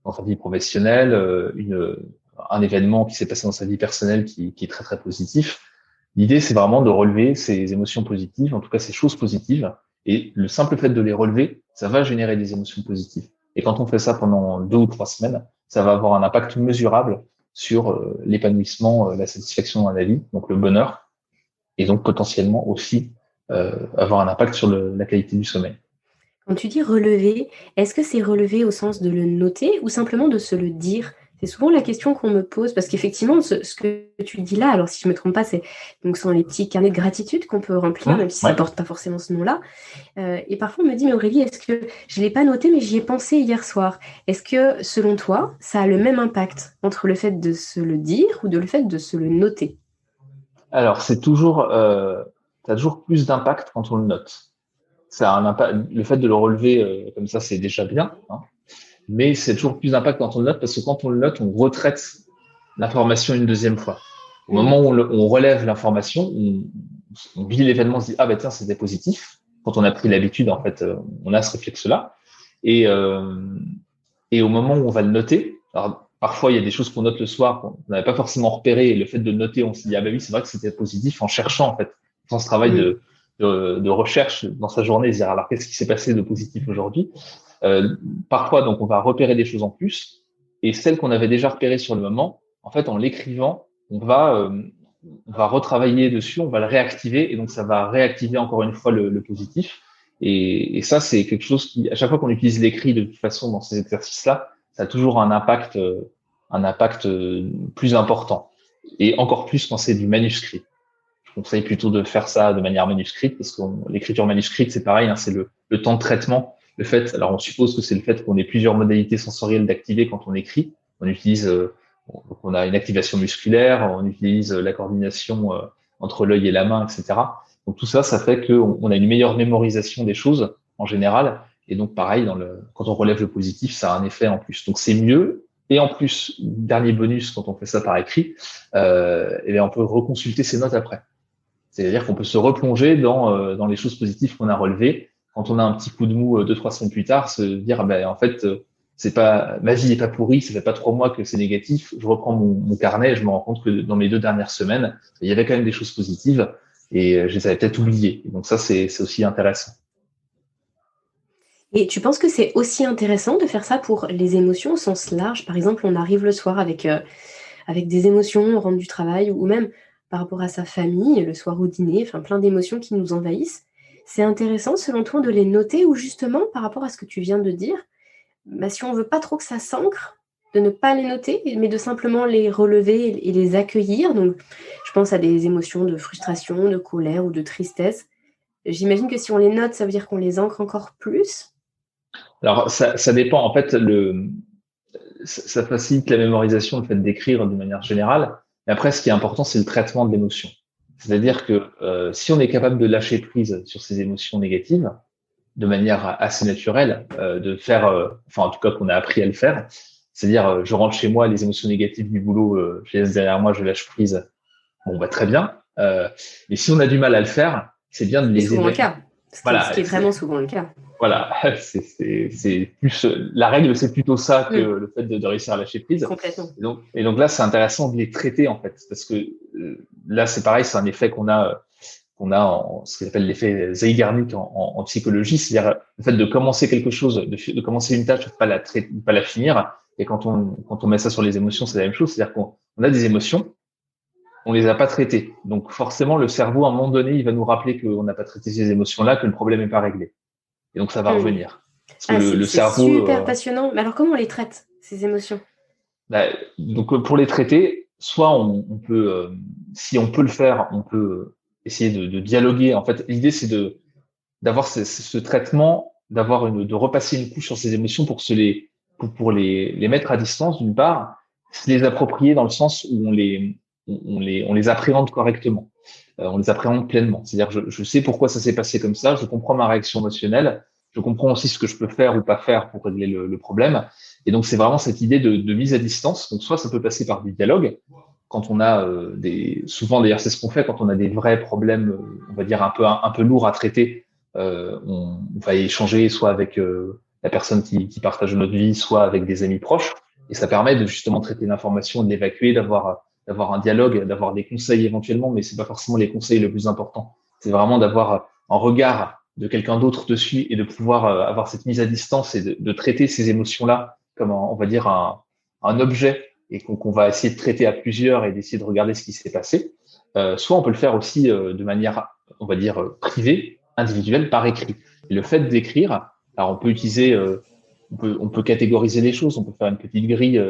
dans sa vie professionnelle, un événement qui s'est passé dans sa vie personnelle qui est très très positif. L'idée, c'est vraiment de relever ces émotions positives, en tout cas ces choses positives, et le simple fait de les relever, ça va générer des émotions positives. Et quand on fait ça pendant 2 ou 3 semaines, ça va avoir un impact mesurable sur l'épanouissement, la satisfaction dans la vie, donc le bonheur, et donc potentiellement aussi avoir un impact sur la qualité du sommeil. Quand tu dis relever, est-ce que c'est relever au sens de le noter ou simplement de se le dire? C'est souvent la question qu'on me pose parce qu'effectivement, ce que tu dis là, alors si je me trompe pas, ce sont les petits carnets de gratitude qu'on peut remplir, même si ça porte pas forcément ce nom-là. Et parfois on me dit, mais Aurélie, est-ce que je l'ai pas noté, mais j'y ai pensé hier soir? Est-ce que selon toi, ça a le même impact entre le fait de se le dire ou le fait de se le noter? Alors ça a toujours plus d'impact quand on le note. Ça a un impact, le fait de le relever comme ça, c'est déjà bien, hein, mais c'est toujours plus d'impact quand on le note parce que quand on le note, on retraite l'information une deuxième fois. Au moment où on relève l'information, on vit l'événement, on se dit ah ben tiens c'était positif. Quand on a pris l'habitude, en fait, on a ce réflexe-là. Et au moment où on va le noter, alors parfois il y a des choses qu'on note le soir qu'on n'avait pas forcément repéré, et le fait de le noter, on se dit ah ben oui c'est vrai que c'était positif en cherchant en fait, dans ce travail de recherche dans sa journée, dire alors qu'est-ce qui s'est passé de positif aujourd'hui. Parfois donc on va repérer des choses en plus, et celles qu'on avait déjà repérées sur le moment, en fait en l'écrivant, on va retravailler dessus, on va le réactiver, et donc ça va réactiver encore une fois le positif. Et ça, c'est quelque chose qui, à chaque fois qu'on utilise l'écrit de toute façon dans ces exercices-là, ça a toujours un impact plus important. Et encore plus quand c'est du manuscrit. Je conseille plutôt de faire ça de manière manuscrite, parce que l'écriture manuscrite, c'est pareil, hein, c'est le temps de traitement. Le fait, alors on suppose que c'est le fait qu'on ait plusieurs modalités sensorielles d'activer quand on écrit. On utilise, on a une activation musculaire, on utilise la coordination entre l'œil et la main, etc. Donc tout ça, ça fait qu'on a une meilleure mémorisation des choses en général. Et donc pareil, quand on relève le positif, ça a un effet en plus. Donc c'est mieux. Et en plus, dernier bonus, quand on fait ça par écrit, et bien on peut reconsulter ses notes après. C'est-à-dire qu'on peut se replonger dans les choses positives qu'on a relevées. Quand on a un petit coup de mou 2, 3 semaines plus tard, se dire en fait c'est pas, ma vie n'est pas pourrie, ça fait pas 3 mois que c'est négatif. Je reprends mon carnet et je me rends compte que dans mes 2 dernières semaines, il y avait quand même des choses positives et je les avais peut-être oubliées. Et donc ça, c'est aussi intéressant. Et tu penses que c'est aussi intéressant de faire ça pour les émotions au sens large? Par exemple, on arrive le soir avec des émotions, on rentre du travail, ou même par rapport à sa famille, le soir au dîner, enfin plein d'émotions qui nous envahissent. C'est intéressant selon toi de les noter, ou justement par rapport à ce que tu viens de dire, si on veut pas trop que ça s'ancre, de ne pas les noter, mais de simplement les relever et les accueillir. Donc, je pense à des émotions de frustration, de colère ou de tristesse. J'imagine que si on les note, ça veut dire qu'on les ancre encore plus. Alors ça dépend. En fait, ça facilite la mémorisation, le fait d'écrire de manière générale. Mais après, ce qui est important, c'est le traitement de l'émotion. C'est-à-dire que si on est capable de lâcher prise sur ces émotions négatives de manière assez naturelle, de faire, enfin en tout cas qu'on a appris à le faire, c'est-à-dire je rentre chez moi, les émotions négatives du boulot, je les laisse derrière moi, je lâche prise. Bon, bah très bien. Mais si on a du mal à le faire, c'est bien de les souvent le cas. Voilà, ce qui est vraiment souvent le cas. Voilà, c'est plus la règle, c'est plutôt ça que le fait de réussir à lâcher prise. Complètement. Et donc là, c'est intéressant de les traiter en fait, parce que là, c'est pareil, c'est un effet qu'on a en ce qu'on appelle l'effet Zeigarnik en psychologie, c'est-à-dire le fait de commencer quelque chose, de commencer une tâche, de pas la finir. Et quand on met ça sur les émotions, c'est la même chose, c'est-à-dire qu'on a des émotions, on les a pas traitées. Donc forcément, le cerveau, à un moment donné, il va nous rappeler qu'on n'a pas traité ces émotions-là, que le problème n'est pas réglé. Et donc, ça va revenir. Parce que le cerveau. C'est super passionnant. Mais alors, comment on les traite, ces émotions? Donc, pour les traiter, soit on peut, si on peut le faire, on peut essayer de dialoguer. En fait, l'idée, c'est d'avoir ce traitement, de repasser une couche sur ces émotions pour les mettre à distance, d'une part, se les approprier dans le sens où on les appréhende correctement. On les appréhende pleinement. C'est-à-dire, je sais pourquoi ça s'est passé comme ça, je comprends ma réaction émotionnelle, je comprends aussi ce que je peux faire ou pas faire pour régler le problème. Et donc, c'est vraiment cette idée de mise à distance. Donc, soit ça peut passer par du dialogue, quand on a souvent d'ailleurs c'est ce qu'on fait quand on a des vrais problèmes, on va dire un peu lourds à traiter. On va échanger soit avec la personne qui partage notre vie, soit avec des amis proches. Et ça permet de justement traiter l'information, de l'évacuer, d'avoir un dialogue, d'avoir des conseils éventuellement, mais c'est pas forcément les conseils le plus important. C'est vraiment d'avoir un regard de quelqu'un d'autre dessus et de pouvoir avoir cette mise à distance et de traiter ces émotions-là comme on va dire un objet et qu'on va essayer de traiter à plusieurs et d'essayer de regarder ce qui s'est passé. Soit on peut le faire aussi de manière, on va dire, privée, individuelle, par écrit. Et le fait d'écrire, alors on peut utiliser, on peut catégoriser les choses, on peut faire une petite grille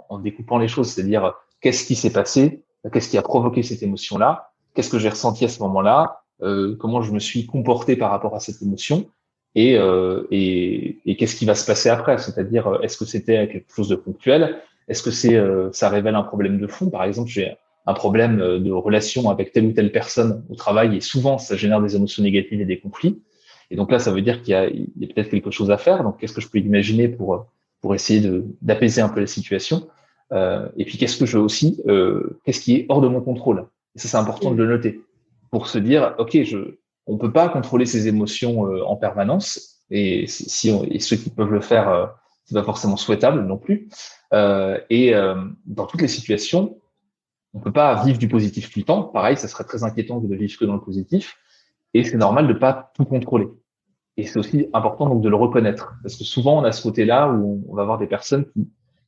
en découpant les choses, c'est-à-dire qu'est-ce qui s'est passé, qu'est-ce qui a provoqué cette émotion-là, qu'est-ce que j'ai ressenti à ce moment-là, comment je me suis comporté par rapport à cette émotion, et qu'est-ce qui va se passer après, c'est-à-dire est-ce que c'était quelque chose de ponctuel, est-ce que ça révèle un problème de fond, par exemple j'ai un problème de relation avec telle ou telle personne au travail et souvent ça génère des émotions négatives et des conflits. Et donc là, ça veut dire il y a peut-être quelque chose à faire. Donc, qu'est-ce que je peux imaginer pour essayer d'apaiser un peu la situation? Et puis, qu'est-ce qui est hors de mon contrôle? Et ça, c'est important de le noter pour se dire, OK, on peut pas contrôler ses émotions en permanence. Et et ceux qui peuvent le faire, c'est pas forcément souhaitable non plus. Dans toutes les situations, on peut pas vivre du positif tout le temps. Pareil, ça serait très inquiétant de vivre que dans le positif. Et c'est normal de pas tout contrôler. Et c'est aussi important donc de le reconnaître, parce que souvent on a ce côté-là où on va avoir des personnes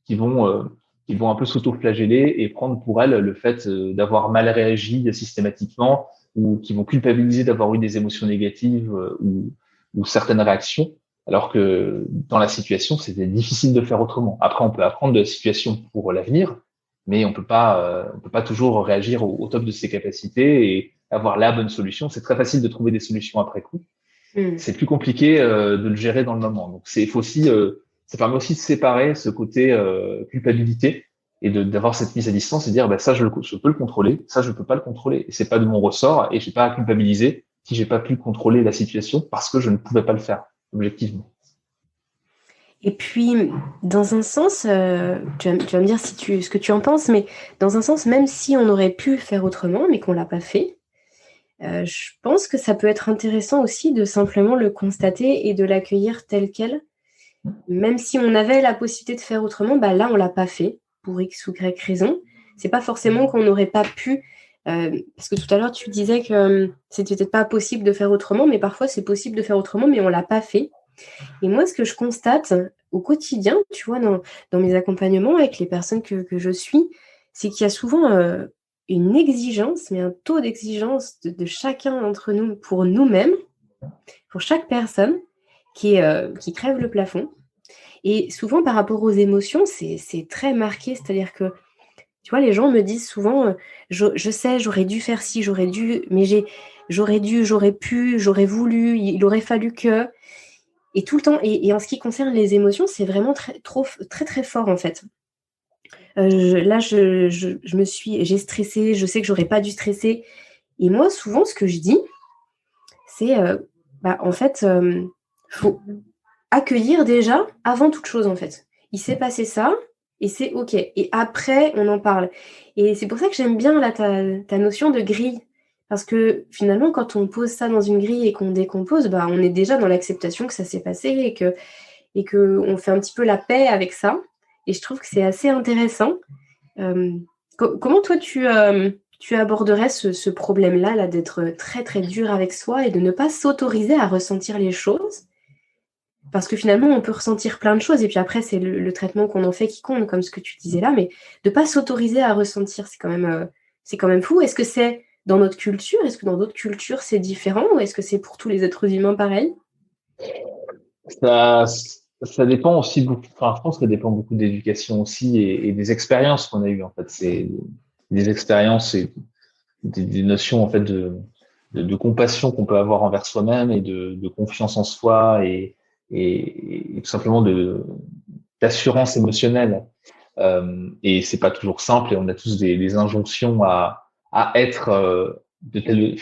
qui vont qui vont un peu s'auto-flageller et prendre pour elles le fait d'avoir mal réagi systématiquement, ou qui vont culpabiliser d'avoir eu des émotions négatives ou certaines réactions, alors que dans la situation c'était difficile de faire autrement. Après on peut apprendre de la situation pour l'avenir, mais on peut pas toujours réagir au top de ses capacités et avoir la bonne solution. C'est très facile de trouver des solutions après coup. C'est plus compliqué de le gérer dans le moment. Donc il faut aussi, ça permet aussi de séparer ce côté culpabilité et d'avoir cette mise à distance et dire bah, ça je peux le contrôler, ça je peux pas le contrôler et c'est pas de mon ressort et j'ai pas à culpabiliser si j'ai pas pu contrôler la situation parce que je ne pouvais pas le faire objectivement. Et puis, dans un sens, tu vas me dire ce que tu en penses, mais dans un sens, même si on aurait pu faire autrement, mais qu'on l'a pas fait, je pense que ça peut être intéressant aussi de simplement le constater et de l'accueillir tel quel. Même si on avait la possibilité de faire autrement, bah là, on l'a pas fait pour X ou Y raison. C'est pas forcément qu'on n'aurait pas pu, parce que tout à l'heure, tu disais que c'était peut-être pas possible de faire autrement, mais parfois, c'est possible de faire autrement, mais on l'a pas fait. Et moi, ce que je constate au quotidien, tu vois, dans mes accompagnements avec les personnes que je suis, c'est qu'il y a souvent une exigence, mais un taux d'exigence de chacun d'entre nous pour nous-mêmes, pour chaque personne, qui crève le plafond. Et souvent, par rapport aux émotions, c'est très marqué. C'est-à-dire que, tu vois, les gens me disent souvent, je sais, j'aurais dû faire ci, j'aurais dû, mais j'aurais dû, j'aurais pu, j'aurais voulu, il aurait fallu que... Et tout le temps, et en ce qui concerne les émotions, c'est vraiment très, très fort, en fait. Là, j'ai stressé, je sais que j'aurais pas dû stresser. Et moi, souvent, ce que je dis, c'est, en fait, faut accueillir déjà avant toute chose, en fait. Il s'est passé ça, et c'est OK. Et après, on en parle. Et c'est pour ça que j'aime bien là, ta notion de grille. Parce que finalement, quand on pose ça dans une grille et qu'on décompose, bah, on est déjà dans l'acceptation que ça s'est passé et que on fait un petit peu la paix avec ça. Et je trouve que c'est assez intéressant. Comment toi, tu aborderais ce problème-là, là, d'être très, très dur avec soi et de ne pas s'autoriser à ressentir les choses? Parce que finalement, on peut ressentir plein de choses et puis après, c'est le traitement qu'on en fait qui compte, comme ce que tu disais là, mais de ne pas s'autoriser à ressentir, c'est quand même fou. Est-ce que c'est dans notre culture? Est-ce que dans d'autres cultures, c'est différent? Ou est-ce que c'est pour tous les êtres humains pareil? Ça, ça dépend aussi beaucoup. Enfin, je pense que ça dépend beaucoup d'éducation aussi et des expériences qu'on a eues en fait. C'est des expériences et des notions en fait de compassion qu'on peut avoir envers soi-même et de confiance en soi et tout simplement d'assurance émotionnelle. Et c'est pas toujours simple et on a tous des injonctions à être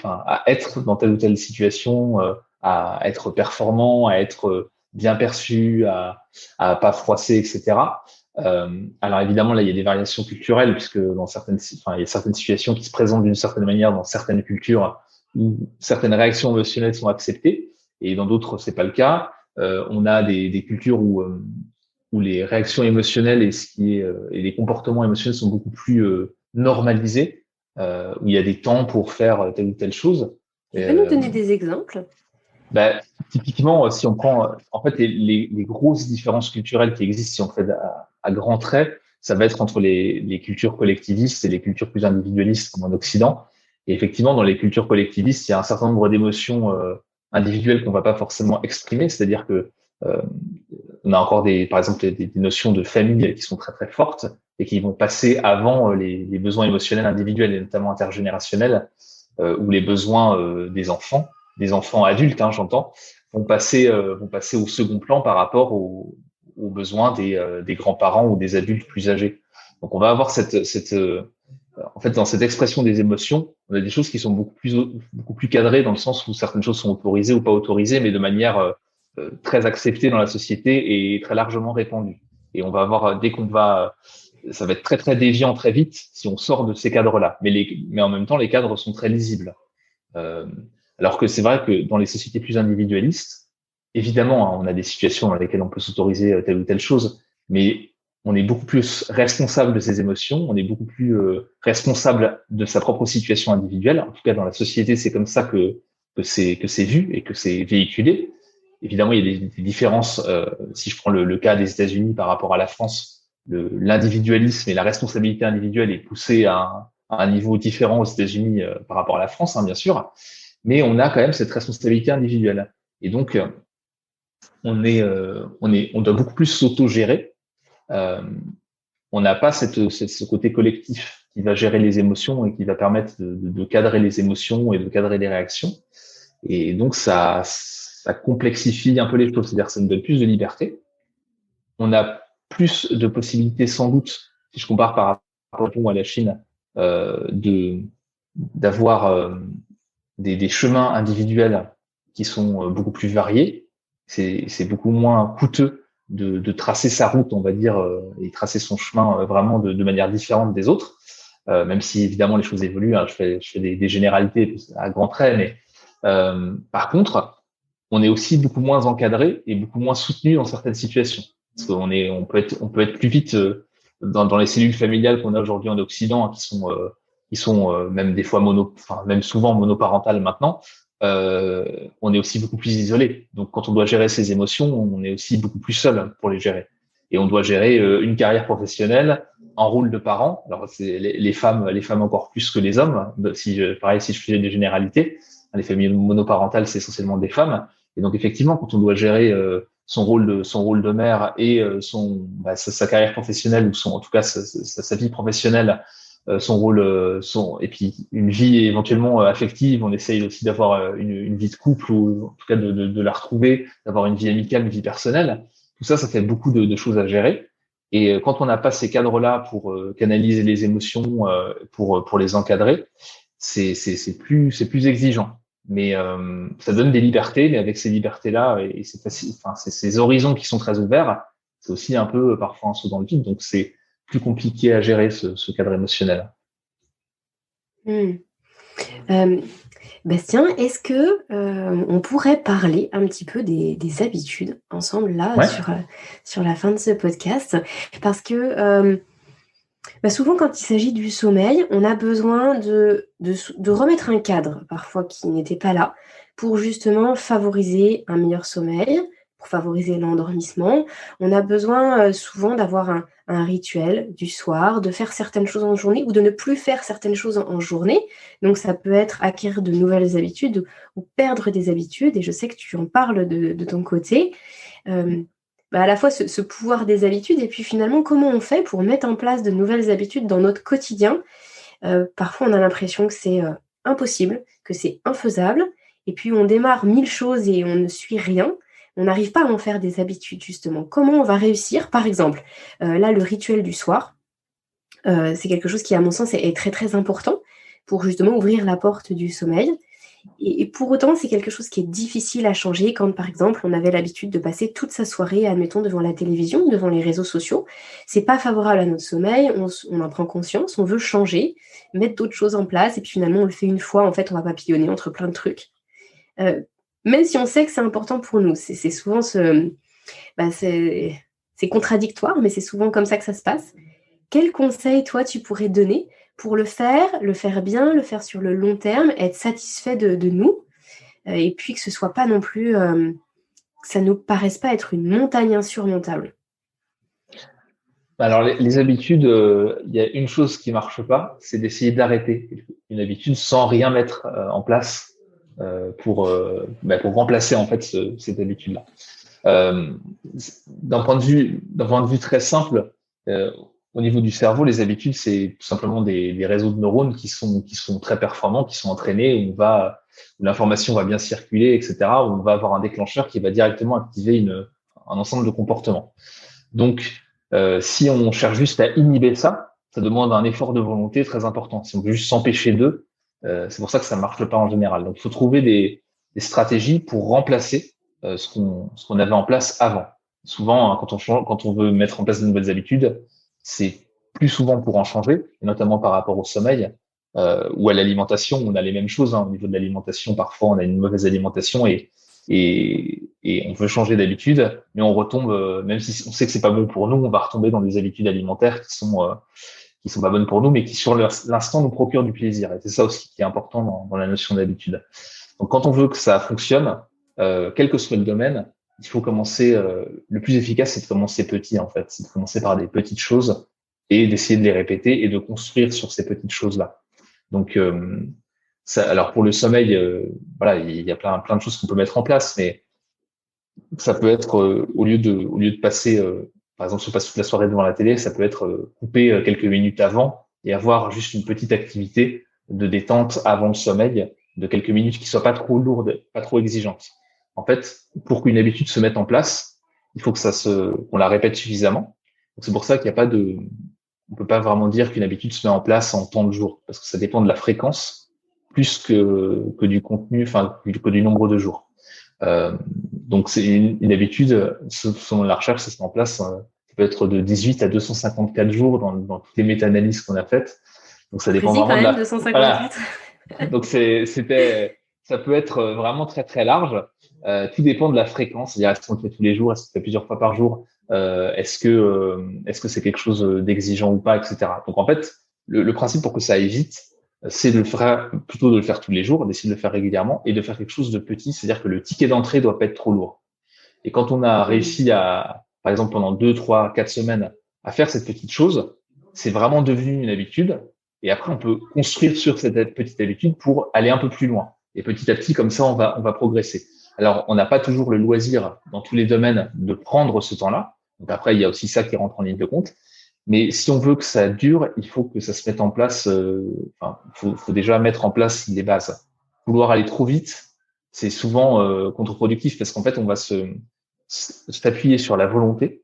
à être dans telle ou telle situation, à être performant, à être bien perçu, à pas froisser, etc. Alors évidemment, là, il y a des variations culturelles, puisque il y a certaines situations qui se présentent d'une certaine manière dans certaines cultures où certaines réactions émotionnelles sont acceptées, et dans d'autres, c'est pas le cas. On a des cultures où les réactions émotionnelles et les comportements émotionnels sont beaucoup plus normalisés, où il y a des temps pour faire telle ou telle chose. Tu peux nous donner des exemples? Bah, typiquement, si on prend en fait les grosses différences culturelles qui existent, si on fait à grands traits, ça va être entre les cultures collectivistes et les cultures plus individualistes comme en Occident. Et effectivement, dans les cultures collectivistes, il y a un certain nombre d'émotions individuelles qu'on va pas forcément exprimer, c'est-à-dire que euh, on a encore par exemple des notions de famille qui sont très très fortes et qui vont passer avant les besoins émotionnels individuels et notamment intergénérationnels ou les besoins des enfants adultes, hein, j'entends, vont passer au second plan par rapport aux besoins des grands-parents ou des adultes plus âgés. Donc on va avoir en fait, dans cette expression des émotions, on a des choses qui sont beaucoup plus cadrées dans le sens où certaines choses sont autorisées ou pas autorisées, mais de manière très acceptée dans la société et très largement répandue. Et on va avoir, ça va être très très déviant très vite si on sort de ces cadres-là. Mais en même temps, les cadres sont très lisibles. Euh, alors que c'est vrai que dans les sociétés plus individualistes, évidemment, hein, on a des situations dans lesquelles on peut s'autoriser telle ou telle chose, mais on est beaucoup plus responsable de ses émotions, on est beaucoup plus responsable de sa propre situation individuelle. En tout cas, dans la société, c'est comme ça que c'est vu et que c'est véhiculé. Évidemment, il y a des différences. Si je prends le cas des États-Unis par rapport à la France, l'individualisme et la responsabilité individuelle est poussée à un niveau différent aux États-Unis par rapport à la France, hein, bien sûr, mais on a quand même cette responsabilité individuelle. Et donc, on doit beaucoup plus s'auto-gérer. Euh, on n'a pas ce côté collectif qui va gérer les émotions et qui va permettre de cadrer les émotions et de cadrer les réactions. Et donc, ça complexifie un peu les choses. C'est-à-dire que ça nous donne plus de liberté. On a plus de possibilités, sans doute, si je compare par rapport à la Chine, d'avoir des chemins individuels qui sont beaucoup plus variés. C'est beaucoup moins coûteux de tracer sa route, on va dire, et tracer son chemin vraiment de manière différente des autres. Même si évidemment les choses évoluent, hein, je fais des généralités à grands traits, mais par contre, on est aussi beaucoup moins encadré et beaucoup moins soutenu dans certaines situations. Parce on peut être plus vite dans les cellules familiales qu'on a aujourd'hui en Occident, hein, qui sont même des fois même souvent monoparentales maintenant. On est aussi beaucoup plus isolé. Donc, quand on doit gérer ses émotions, on est aussi beaucoup plus seul pour les gérer. Et on doit gérer une carrière professionnelle, un rôle de parent. Alors, c'est les femmes encore plus que les hommes. Pareil, si je faisais des généralités, les familles monoparentales, c'est essentiellement des femmes. Et donc, effectivement, quand on doit gérer son rôle de mère et sa carrière professionnelle ou en tout cas sa vie professionnelle, son rôle, et puis une vie éventuellement affective. On essaye aussi d'avoir une vie de couple ou en tout cas de la retrouver, d'avoir une vie amicale, une vie personnelle. Tout ça, ça fait beaucoup de choses à gérer. Et quand on n'a pas ces cadres-là pour canaliser les émotions, pour les encadrer, c'est plus exigeant. Mais ça donne des libertés, mais avec ces libertés-là et c'est facile, enfin, ces horizons qui sont très ouverts, c'est aussi un peu parfois un saut dans le vide. Donc c'est plus compliqué à gérer ce cadre émotionnel. Hmm. Euh, Bastien, est-ce que on pourrait parler un petit peu des habitudes ensemble là Ouais. sur la fin de ce podcast? Parce que souvent quand il s'agit du sommeil, on a besoin de remettre un cadre parfois qui n'était pas là pour justement favoriser un meilleur sommeil, pour favoriser l'endormissement. On a besoin souvent d'avoir un rituel du soir, de faire certaines choses en journée ou de ne plus faire certaines choses en journée. Donc ça peut être acquérir de nouvelles habitudes ou perdre des habitudes. Et je sais que tu en parles de ton côté. À la fois ce pouvoir des habitudes et puis finalement comment on fait pour mettre en place de nouvelles habitudes dans notre quotidien. Parfois on a l'impression que c'est impossible, que c'est infaisable et puis on démarre 1000 choses et on ne suit rien. On n'arrive pas à en faire des habitudes justement. Comment on va réussir? Par exemple, là le rituel du soir, c'est quelque chose qui à mon sens est très très important pour justement ouvrir la porte du sommeil. Et pour autant, c'est quelque chose qui est difficile à changer quand, par exemple, on avait l'habitude de passer toute sa soirée, admettons, devant la télévision, devant les réseaux sociaux. C'est pas favorable à notre sommeil, on en prend conscience, on veut changer, mettre d'autres choses en place, et puis finalement, on le fait une fois, en fait, on va papillonner entre plein de trucs. Même si on sait que c'est important pour nous, c'est souvent c'est contradictoire, mais c'est souvent comme ça que ça se passe. Quel conseil, toi, tu pourrais donner pour le faire bien, le faire sur le long terme, être satisfait de nous, et puis que ce soit pas non plus, que ça nous paraisse pas être une montagne insurmontable? Alors, les habitudes, il y a une chose qui marche pas, c'est d'essayer d'arrêter une habitude sans rien mettre en place pour remplacer en fait cette habitude-là. Euh, d'un point de vue très simple, euh, au niveau du cerveau, les habitudes, c'est tout simplement des réseaux de neurones qui sont très performants, qui sont entraînés, où l'information va bien circuler, etc., où on va avoir un déclencheur qui va directement activer un ensemble de comportements. Donc, si on cherche juste à inhiber ça, ça demande un effort de volonté très important. Si on veut juste s'empêcher d'eux, c'est pour ça que ça ne marche pas en général. Donc, il faut trouver des stratégies pour remplacer ce qu'on avait en place avant. Souvent, hein, quand on veut mettre en place de nouvelles habitudes, c'est plus souvent pour en changer, et notamment par rapport au sommeil ou à l'alimentation. On a les mêmes choses hein, au niveau de l'alimentation. Parfois, on a une mauvaise alimentation et on veut changer d'habitude, mais on retombe, même si on sait que c'est pas bon pour nous, on va retomber dans des habitudes alimentaires qui sont pas bonnes pour nous, mais qui sur l'instant nous procurent du plaisir. Et c'est ça aussi qui est important dans la notion d'habitude. Donc, quand on veut que ça fonctionne, quel que soit le domaine, il faut commencer. Le plus efficace, c'est de commencer petit en fait, c'est de commencer par des petites choses et d'essayer de les répéter et de construire sur ces petites choses-là. Donc, alors pour le sommeil, voilà, il y a plein de choses qu'on peut mettre en place, mais ça peut être au lieu de passer, par exemple, si on passe toute la soirée devant la télé, ça peut être couper quelques minutes avant et avoir juste une petite activité de détente avant le sommeil, de quelques minutes qui soit pas trop lourde, pas trop exigeante. En fait, pour qu'une habitude se mette en place, il faut que qu'on la répète suffisamment. Donc c'est pour ça qu'il n'y a pas on peut pas vraiment dire qu'une habitude se met en place en temps de jour, parce que ça dépend de la fréquence plus que du contenu, enfin que du nombre de jours. Donc c'est une habitude, selon la recherche, ça se met en place, ça peut être de 18 à 254 jours dans toutes les méta-analyses qu'on a faites. Donc ça dépend Précis quand vraiment de même, voilà. 254. Donc ça peut être vraiment très très large. Tout dépend de la fréquence, c'est-à-dire est-ce qu'on le fait tous les jours, est-ce qu'on le fait plusieurs fois par jour, est-ce que c'est quelque chose d'exigeant ou pas, etc. Donc en fait, le principe pour que ça aille vite, c'est plutôt de le faire tous les jours, d'essayer de le faire régulièrement et de faire quelque chose de petit, c'est-à-dire que le ticket d'entrée doit pas être trop lourd. Et quand on a réussi par exemple, pendant 2, 3, 4 semaines, à faire cette petite chose, c'est vraiment devenu une habitude. Et après, on peut construire sur cette petite habitude pour aller un peu plus loin. Et petit à petit, comme ça, on va progresser. Alors, on n'a pas toujours le loisir dans tous les domaines de prendre ce temps-là. Donc après, il y a aussi ça qui rentre en ligne de compte. Mais si on veut que ça dure, il faut que ça se mette en place. Faut déjà mettre en place les bases. Vouloir aller trop vite, c'est souvent contre-productif parce qu'en fait, on va s'appuyer sur la volonté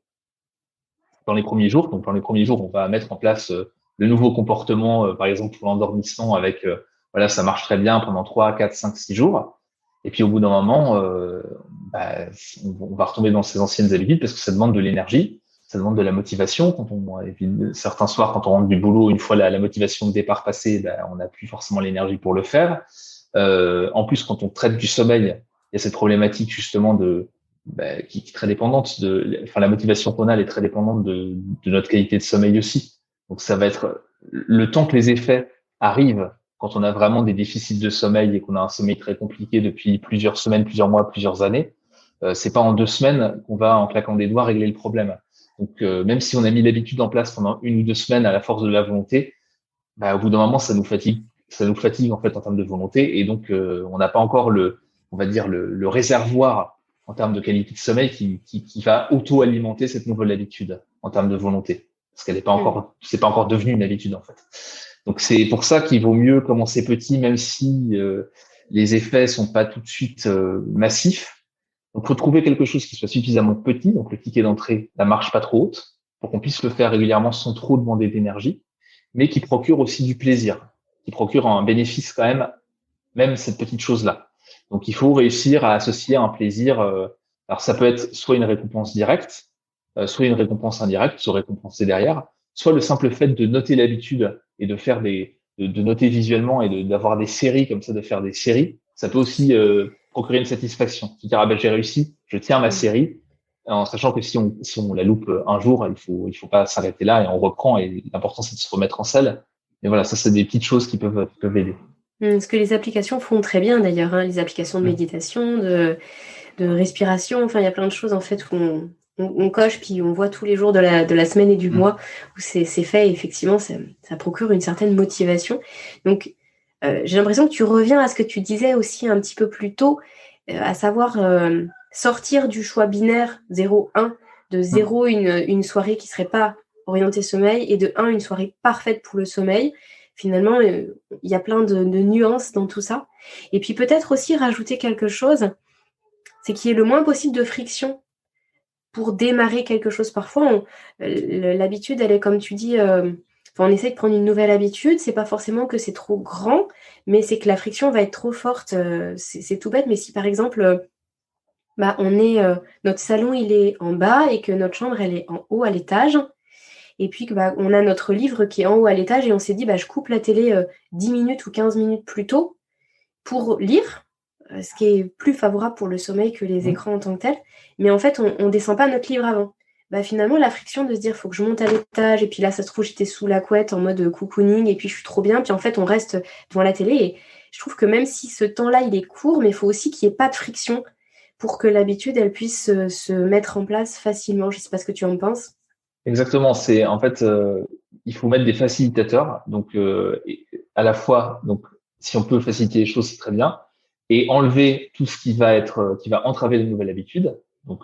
dans les premiers jours. Donc, dans les premiers jours, on va mettre en place le nouveau comportement, par exemple pour l'endormissement, avec voilà, ça marche très bien pendant 3, 4, 5, 6 jours. Et puis au bout d'un moment, on va retomber dans ses anciennes habitudes parce que ça demande de l'énergie, ça demande de la motivation. Et puis, certains soirs, quand on rentre du boulot, une fois la motivation de départ passée, on n'a plus forcément l'énergie pour le faire. En plus, quand on traite du sommeil, il y a cette problématique justement qui est très dépendante la motivation qu'on a, elle est très dépendante de notre qualité de sommeil aussi. Donc ça va être le temps que les effets arrivent quand on a vraiment des déficits de sommeil et qu'on a un sommeil très compliqué depuis plusieurs semaines, plusieurs mois, plusieurs années. C'est pas en 2 semaines qu'on va en claquant des doigts régler le problème. Donc même si on a mis l'habitude en place pendant 1 ou 2 semaines à la force de la volonté, au bout d'un moment ça nous fatigue en fait en termes de volonté et donc on n'a pas encore on va dire le réservoir en termes de qualité de sommeil qui va auto-alimenter cette nouvelle habitude en termes de volonté parce qu'elle n'est pas encore c'est pas encore devenu une habitude en fait. Donc c'est pour ça qu'il vaut mieux commencer petit même si les effets sont pas tout de suite massifs. Donc faut trouver quelque chose qui soit suffisamment petit, donc le ticket d'entrée, la marche pas trop haute pour qu'on puisse le faire régulièrement sans trop demander d'énergie mais qui procure aussi du plaisir, qui procure un bénéfice quand même même cette petite chose-là. Donc, il faut réussir à associer un plaisir. Alors, ça peut être soit une récompense directe, soit une récompense indirecte, se récompenser derrière, soit le simple fait de noter l'habitude et de faire de noter visuellement et d'avoir des séries comme ça, de faire des séries. Ça peut aussi procurer une satisfaction. Se dire, ah ben, j'ai réussi, je tiens ma série, en sachant que si on la loupe un jour, il faut pas s'arrêter là et on reprend. Et l'important, c'est de se remettre en selle. Et voilà, ça, c'est des petites choses qui peuvent aider. Ce que les applications font très bien d'ailleurs, hein, les applications de Mm. méditation, de respiration, enfin il y a plein de choses en fait où on coche puis on voit tous les jours de la semaine et du Mm. mois où c'est fait et effectivement ça procure une certaine motivation. Donc j'ai l'impression que tu reviens à ce que tu disais aussi un petit peu plus tôt, à savoir sortir du choix binaire 0-1, de Mm. 0 une soirée qui serait pas orientée sommeil et de 1 une soirée parfaite pour le sommeil. Finalement, il y a plein de nuances dans tout ça. Et puis peut-être aussi rajouter quelque chose, c'est qu'il y ait le moins possible de friction pour démarrer quelque chose. Parfois, l'habitude, elle est comme tu dis, on essaie de prendre une nouvelle habitude, c'est pas forcément que c'est trop grand, mais c'est que la friction va être trop forte. C'est tout bête, mais si par exemple, notre salon il est en bas et que notre chambre elle est en haut à l'étage, et puis que on a notre livre qui est en haut à l'étage et on s'est dit je coupe la télé 10 minutes ou 15 minutes plus tôt pour lire, ce qui est plus favorable pour le sommeil que les Mm. écrans en tant que tels. Mais en fait, on descend pas notre livre avant. Finalement, la friction de se dire, faut que je monte à l'étage, et puis là, ça se trouve, j'étais sous la couette en mode cocooning, et puis je suis trop bien, puis en fait, on reste devant la télé, et je trouve que même si ce temps-là, il est court, mais il faut aussi qu'il n'y ait pas de friction pour que l'habitude, elle puisse se mettre en place facilement. Je sais pas ce que tu en penses. Exactement. C'est en fait, il faut mettre des facilitateurs. Donc, à la fois, donc, si on peut faciliter les choses, c'est très bien, et enlever tout ce qui va qui va entraver les nouvelles habitudes. Donc,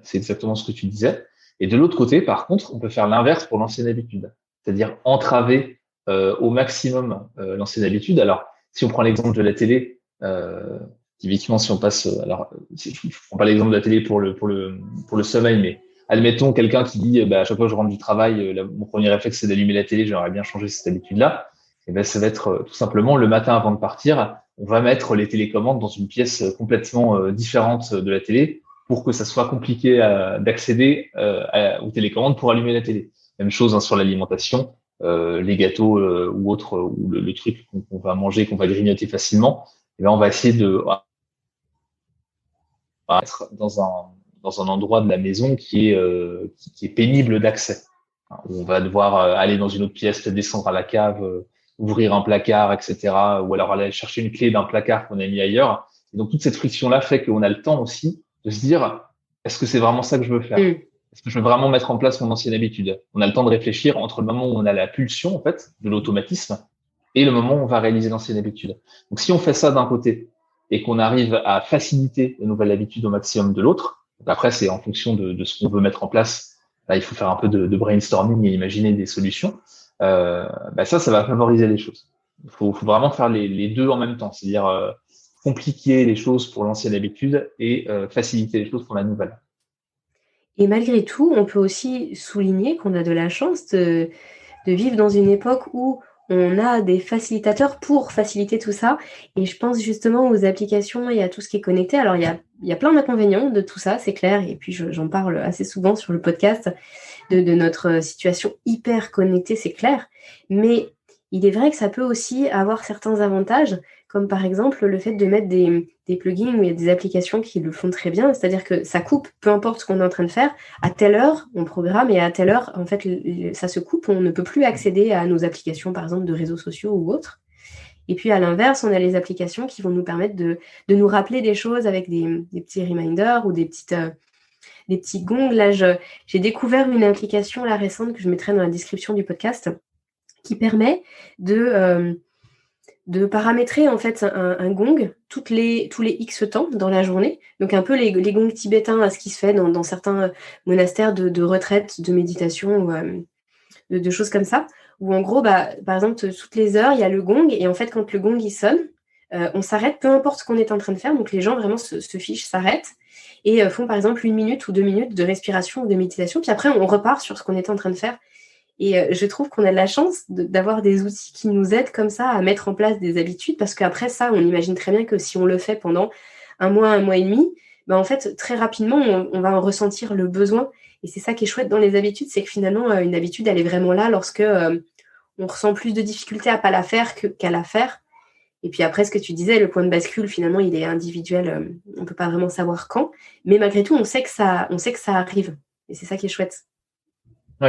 c'est exactement ce que tu disais. Et de l'autre côté, par contre, on peut faire l'inverse pour l'ancienne habitude, c'est-à-dire entraver au maximum l'ancienne habitude. Alors, si on prend l'exemple de la télé, typiquement, si on passe, je prends pas l'exemple de la télé pour le sommeil, mais admettons quelqu'un qui dit à chaque fois que je rentre du travail, mon premier réflexe c'est d'allumer la télé, j'aimerais bien changer cette habitude-là. Et ben ça va être tout simplement le matin avant de partir, on va mettre les télécommandes dans une pièce complètement différente de la télé pour que ça soit compliqué d'accéder aux télécommandes pour allumer la télé. Même chose sur l'alimentation, les gâteaux ou autres, ou le truc qu'on va manger, qu'on va grignoter facilement. Et ben on va essayer de être dans un endroit de la maison qui est pénible d'accès. On va devoir aller dans une autre pièce, descendre à la cave, ouvrir un placard, etc. Ou alors aller chercher une clé d'un placard qu'on a mis ailleurs. Et donc toute cette friction-là fait qu'on a le temps aussi de se dire, est-ce que c'est vraiment ça que je veux faire? Mm. Est-ce que je veux vraiment mettre en place mon ancienne habitude? On a le temps de réfléchir entre le moment où on a la pulsion, en fait, de l'automatisme, et le moment où on va réaliser l'ancienne habitude. Donc si on fait ça d'un côté et qu'on arrive à faciliter la nouvelle habitude au maximum de l'autre, après c'est en fonction de ce qu'on veut mettre en place. Là, il faut faire un peu de brainstorming et imaginer des solutions. Ça va favoriser les choses. Faut vraiment faire les deux en même temps, c'est-à-dire compliquer les choses pour l'ancienne habitude et faciliter les choses pour la nouvelle. Et malgré tout, on peut aussi souligner qu'on a de la chance de vivre dans une époque où on a des facilitateurs pour faciliter tout ça. Et je pense justement aux applications et à tout ce qui est connecté. Alors, il y a plein d'inconvénients de tout ça, c'est clair. Et puis, j'en parle assez souvent sur le podcast de notre situation hyper connectée, c'est clair. Mais il est vrai que ça peut aussi avoir certains avantages, comme par exemple le fait de mettre des plugins ou il y a des applications qui le font très bien. C'est-à-dire que ça coupe, peu importe ce qu'on est en train de faire, à telle heure, on programme et à telle heure, en fait, ça se coupe. On ne peut plus accéder à nos applications, par exemple, de réseaux sociaux ou autres. Et puis, à l'inverse, on a les applications qui vont nous permettre de nous rappeler des choses avec des petits reminders ou des petits gongs. Là, j'ai découvert une application là, récente que je mettrai dans la description du podcast qui permet de paramétrer en fait un gong tous les X temps dans la journée. Donc un peu les gongs tibétains à ce qui se fait dans certains monastères de retraite, de méditation ou de choses comme ça. Où en gros, par exemple, toutes les heures, il y a le gong et en fait, quand le gong il sonne, on s'arrête, peu importe ce qu'on est en train de faire. Donc les gens vraiment se fichent, s'arrêtent et font par exemple 1 minute ou 2 minutes de respiration ou de méditation. Puis après, on repart sur ce qu'on est en train de faire. Et je trouve qu'on a de la chance d'avoir des outils qui nous aident comme ça à mettre en place des habitudes, parce qu'après ça, on imagine très bien que si on le fait pendant un mois et demi, en fait, très rapidement, on va en ressentir le besoin. Et c'est ça qui est chouette dans les habitudes, c'est que finalement, une habitude, elle est vraiment là lorsque on ressent plus de difficultés à pas la faire qu'à la faire. Et puis après, ce que tu disais, le point de bascule, finalement, il est individuel. On ne peut pas vraiment savoir quand. Mais malgré tout, on sait que ça arrive. Et c'est ça qui est chouette. Oui,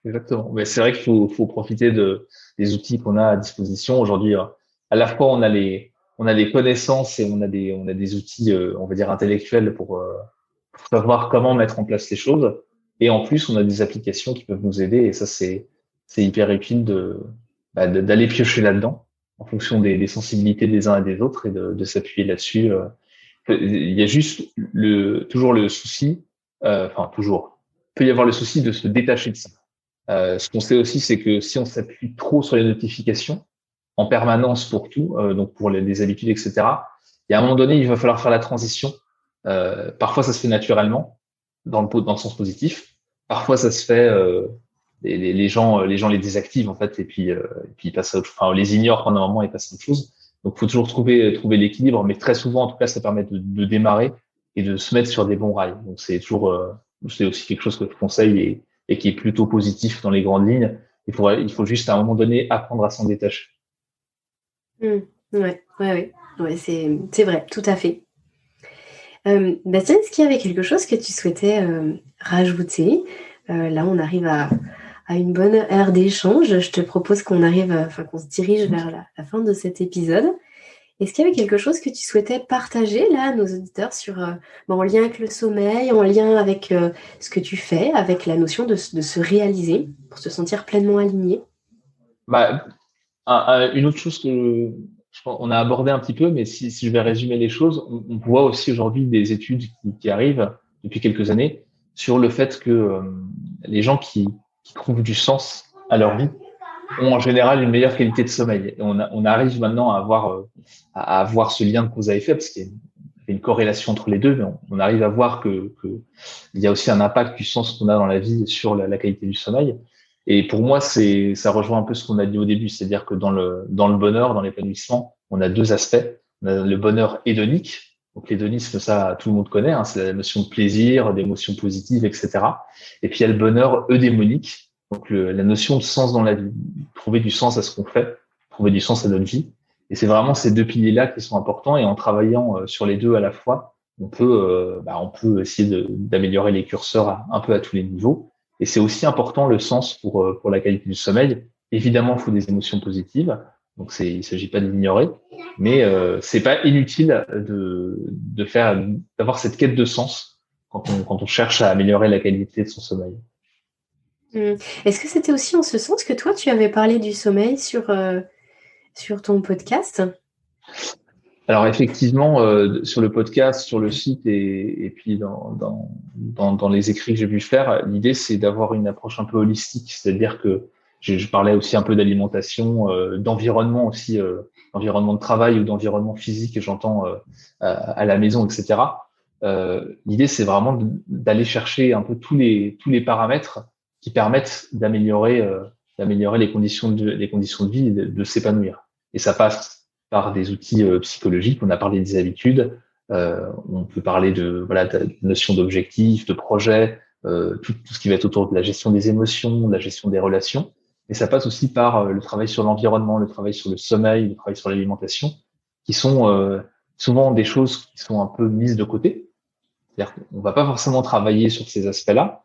exactement. Mais c'est vrai qu'il faut profiter des outils qu'on a à disposition. Aujourd'hui, à la fois, on a des connaissances et on a des outils, on va dire, intellectuels pour savoir comment mettre en place les choses. Et en plus, on a des applications qui peuvent nous aider. Et ça, c'est hyper utile d'aller piocher là-dedans en fonction des sensibilités des uns et des autres et de s'appuyer là-dessus. Il y a juste toujours le souci, enfin toujours, il peut y avoir le souci de se détacher de ça. Ce qu'on sait aussi, c'est que si on s'appuie trop sur les notifications en permanence pour tout, donc pour les habitudes, etc., il y a un moment donné, il va falloir faire la transition. Parfois, ça se fait naturellement dans le sens positif. Parfois, ça se fait, les gens les désactivent en fait, et puis ils passent à autre, enfin, on les ignore pendant un moment et passent à autre chose. Donc, faut toujours trouver l'équilibre, mais très souvent, en tout cas, ça permet de démarrer et de se mettre sur des bons rails. Donc, c'est aussi quelque chose que je conseille et qui est plutôt positif dans les grandes lignes. Il faut juste à un moment donné apprendre à s'en détacher. Ouais, c'est vrai, tout à fait. Bastien, est-ce qu'il y avait quelque chose que tu souhaitais rajouter? Là, on arrive à une bonne heure d'échange. Je te propose qu'on se dirige vers la fin de cet épisode. Est-ce qu'il y avait quelque chose que tu souhaitais partager là à nos auditeurs en lien avec le sommeil, en lien avec ce que tu fais, avec la notion de se réaliser pour se sentir pleinement aligné? Une autre chose que je pense on a abordé un petit peu, mais si je vais résumer les choses, on voit aussi aujourd'hui des études qui arrivent depuis quelques années sur le fait que les gens qui trouvent du sens à leur vie ont en général une meilleure qualité de sommeil. Et on arrive maintenant à avoir ce lien de cause à effet, parce qu'il y a une corrélation entre les deux, mais on arrive à voir que il y a aussi un impact du sens qu'on a dans la vie sur la qualité du sommeil. Et pour moi, ça rejoint un peu ce qu'on a dit au début, c'est-à-dire que dans le bonheur, dans l'épanouissement, on a deux aspects. On a le bonheur hédonique. Donc l'hédonisme, ça, tout le monde connaît, hein, c'est la notion de plaisir, d'émotions positives, etc. Et puis il y a le bonheur eudémonique, donc la notion de sens dans la vie, trouver du sens à ce qu'on fait, trouver du sens à notre vie. Et c'est vraiment ces deux piliers-là qui sont importants. Et en travaillant sur les deux à la fois, on peut essayer d'améliorer les curseurs un peu à tous les niveaux. Et c'est aussi important le sens pour la qualité du sommeil. Évidemment, il faut des émotions positives, donc il s'agit pas de l'ignorer, mais c'est pas inutile d'avoir cette quête de sens quand on cherche à améliorer la qualité de son sommeil. Est-ce que c'était aussi en ce sens que toi tu avais parlé du sommeil sur ton podcast? Alors effectivement, sur le podcast, sur le site et puis dans les écrits que j'ai pu faire, l'idée c'est d'avoir une approche un peu holistique, c'est-à-dire que je parlais aussi un peu d'alimentation, d'environnement aussi, d'environnement de travail ou d'environnement physique, j'entends à la maison, etc. L'idée c'est vraiment d'aller chercher un peu tous les paramètres qui permettent d'améliorer les conditions de vie et de s'épanouir. Et ça passe par des outils psychologiques. On a parlé des habitudes. On peut parler de notion d'objectif, de projet, tout ce qui va être autour de la gestion des émotions, de la gestion des relations. Et ça passe aussi par le travail sur l'environnement, le travail sur le sommeil, le travail sur l'alimentation, qui sont souvent des choses qui sont un peu mises de côté. C'est-à-dire qu'on va pas forcément travailler sur ces aspects-là,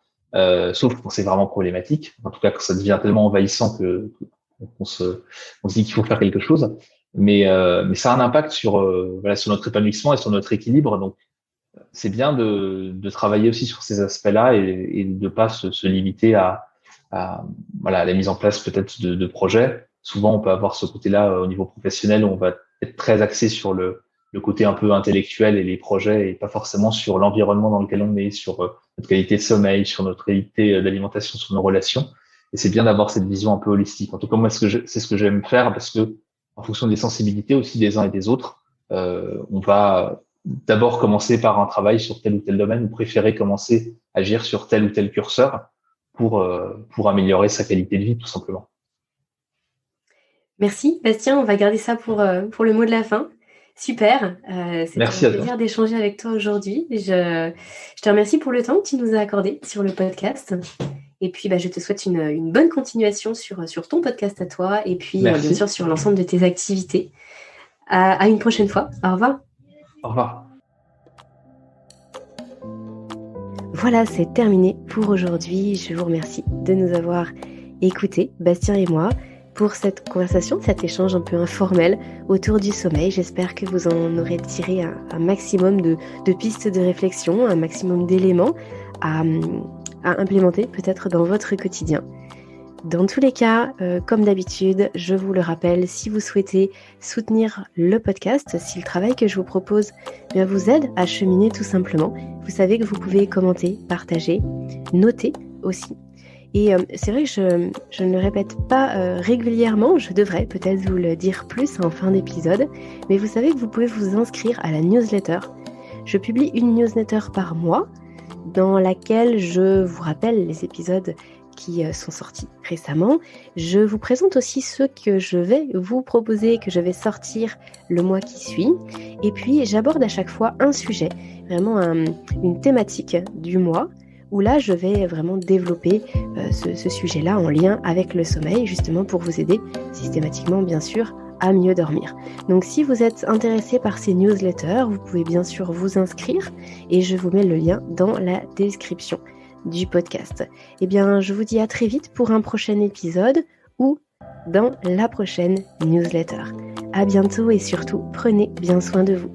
sauf quand c'est vraiment problématique. En tout cas, quand ça devient tellement envahissant qu'on se dit qu'il faut faire quelque chose. Mais ça a un impact sur notre épanouissement et sur notre équilibre. Donc c'est bien de travailler aussi sur ces aspects-là et de pas se limiter à la mise en place peut-être de projets. Souvent on peut avoir ce côté-là au niveau professionnel où on va être très axé sur le côté un peu intellectuel et les projets et pas forcément sur l'environnement dans lequel on est, sur notre qualité de sommeil, sur notre qualité d'alimentation, sur nos relations. Et c'est bien d'avoir cette vision un peu holistique. En tout cas, moi, c'est ce que j'aime faire parce que en fonction des sensibilités aussi des uns et des autres, on va d'abord commencer par un travail sur tel ou tel domaine ou préférer commencer à agir sur tel ou tel curseur pour améliorer sa qualité de vie, tout simplement. Merci Bastien, on va garder ça pour le mot de la fin. Super, c'était Merci un à toi. plaisir d'échanger avec toi aujourd'hui. Je te remercie pour le temps que tu nous as accordé sur le podcast. Et puis, je te souhaite une bonne continuation sur ton podcast à toi et puis, bien Merci. sûr, sur l'ensemble de tes activités. À une prochaine fois. Au revoir. Au revoir. Voilà, c'est terminé pour aujourd'hui. Je vous remercie de nous avoir écoutés, Bastien et moi, pour cette conversation, cet échange un peu informel autour du sommeil. J'espère que vous en aurez tiré un maximum de pistes de réflexion, un maximum d'éléments à implémenter peut-être dans votre quotidien. Dans tous les cas, comme d'habitude, je vous le rappelle, si vous souhaitez soutenir le podcast, si le travail que je vous propose vous aide à cheminer tout simplement, vous savez que vous pouvez commenter, partager, noter aussi. Et c'est vrai que je ne le répète pas régulièrement, je devrais peut-être vous le dire plus en fin d'épisode, mais vous savez que vous pouvez vous inscrire à la newsletter. Je publie une newsletter par mois dans laquelle je vous rappelle les épisodes qui sont sortis récemment. Je vous présente aussi ceux que je vais vous proposer, que je vais sortir le mois qui suit. Et puis, j'aborde à chaque fois un sujet, vraiment une thématique du mois, où là, je vais vraiment développer ce sujet-là en lien avec le sommeil, justement pour vous aider systématiquement, bien sûr, à mieux dormir. Donc, si vous êtes intéressé par ces newsletters, vous pouvez bien sûr vous inscrire et je vous mets le lien dans la description du podcast. Eh bien, je vous dis à très vite pour un prochain épisode ou dans la prochaine newsletter. À bientôt et surtout, prenez bien soin de vous.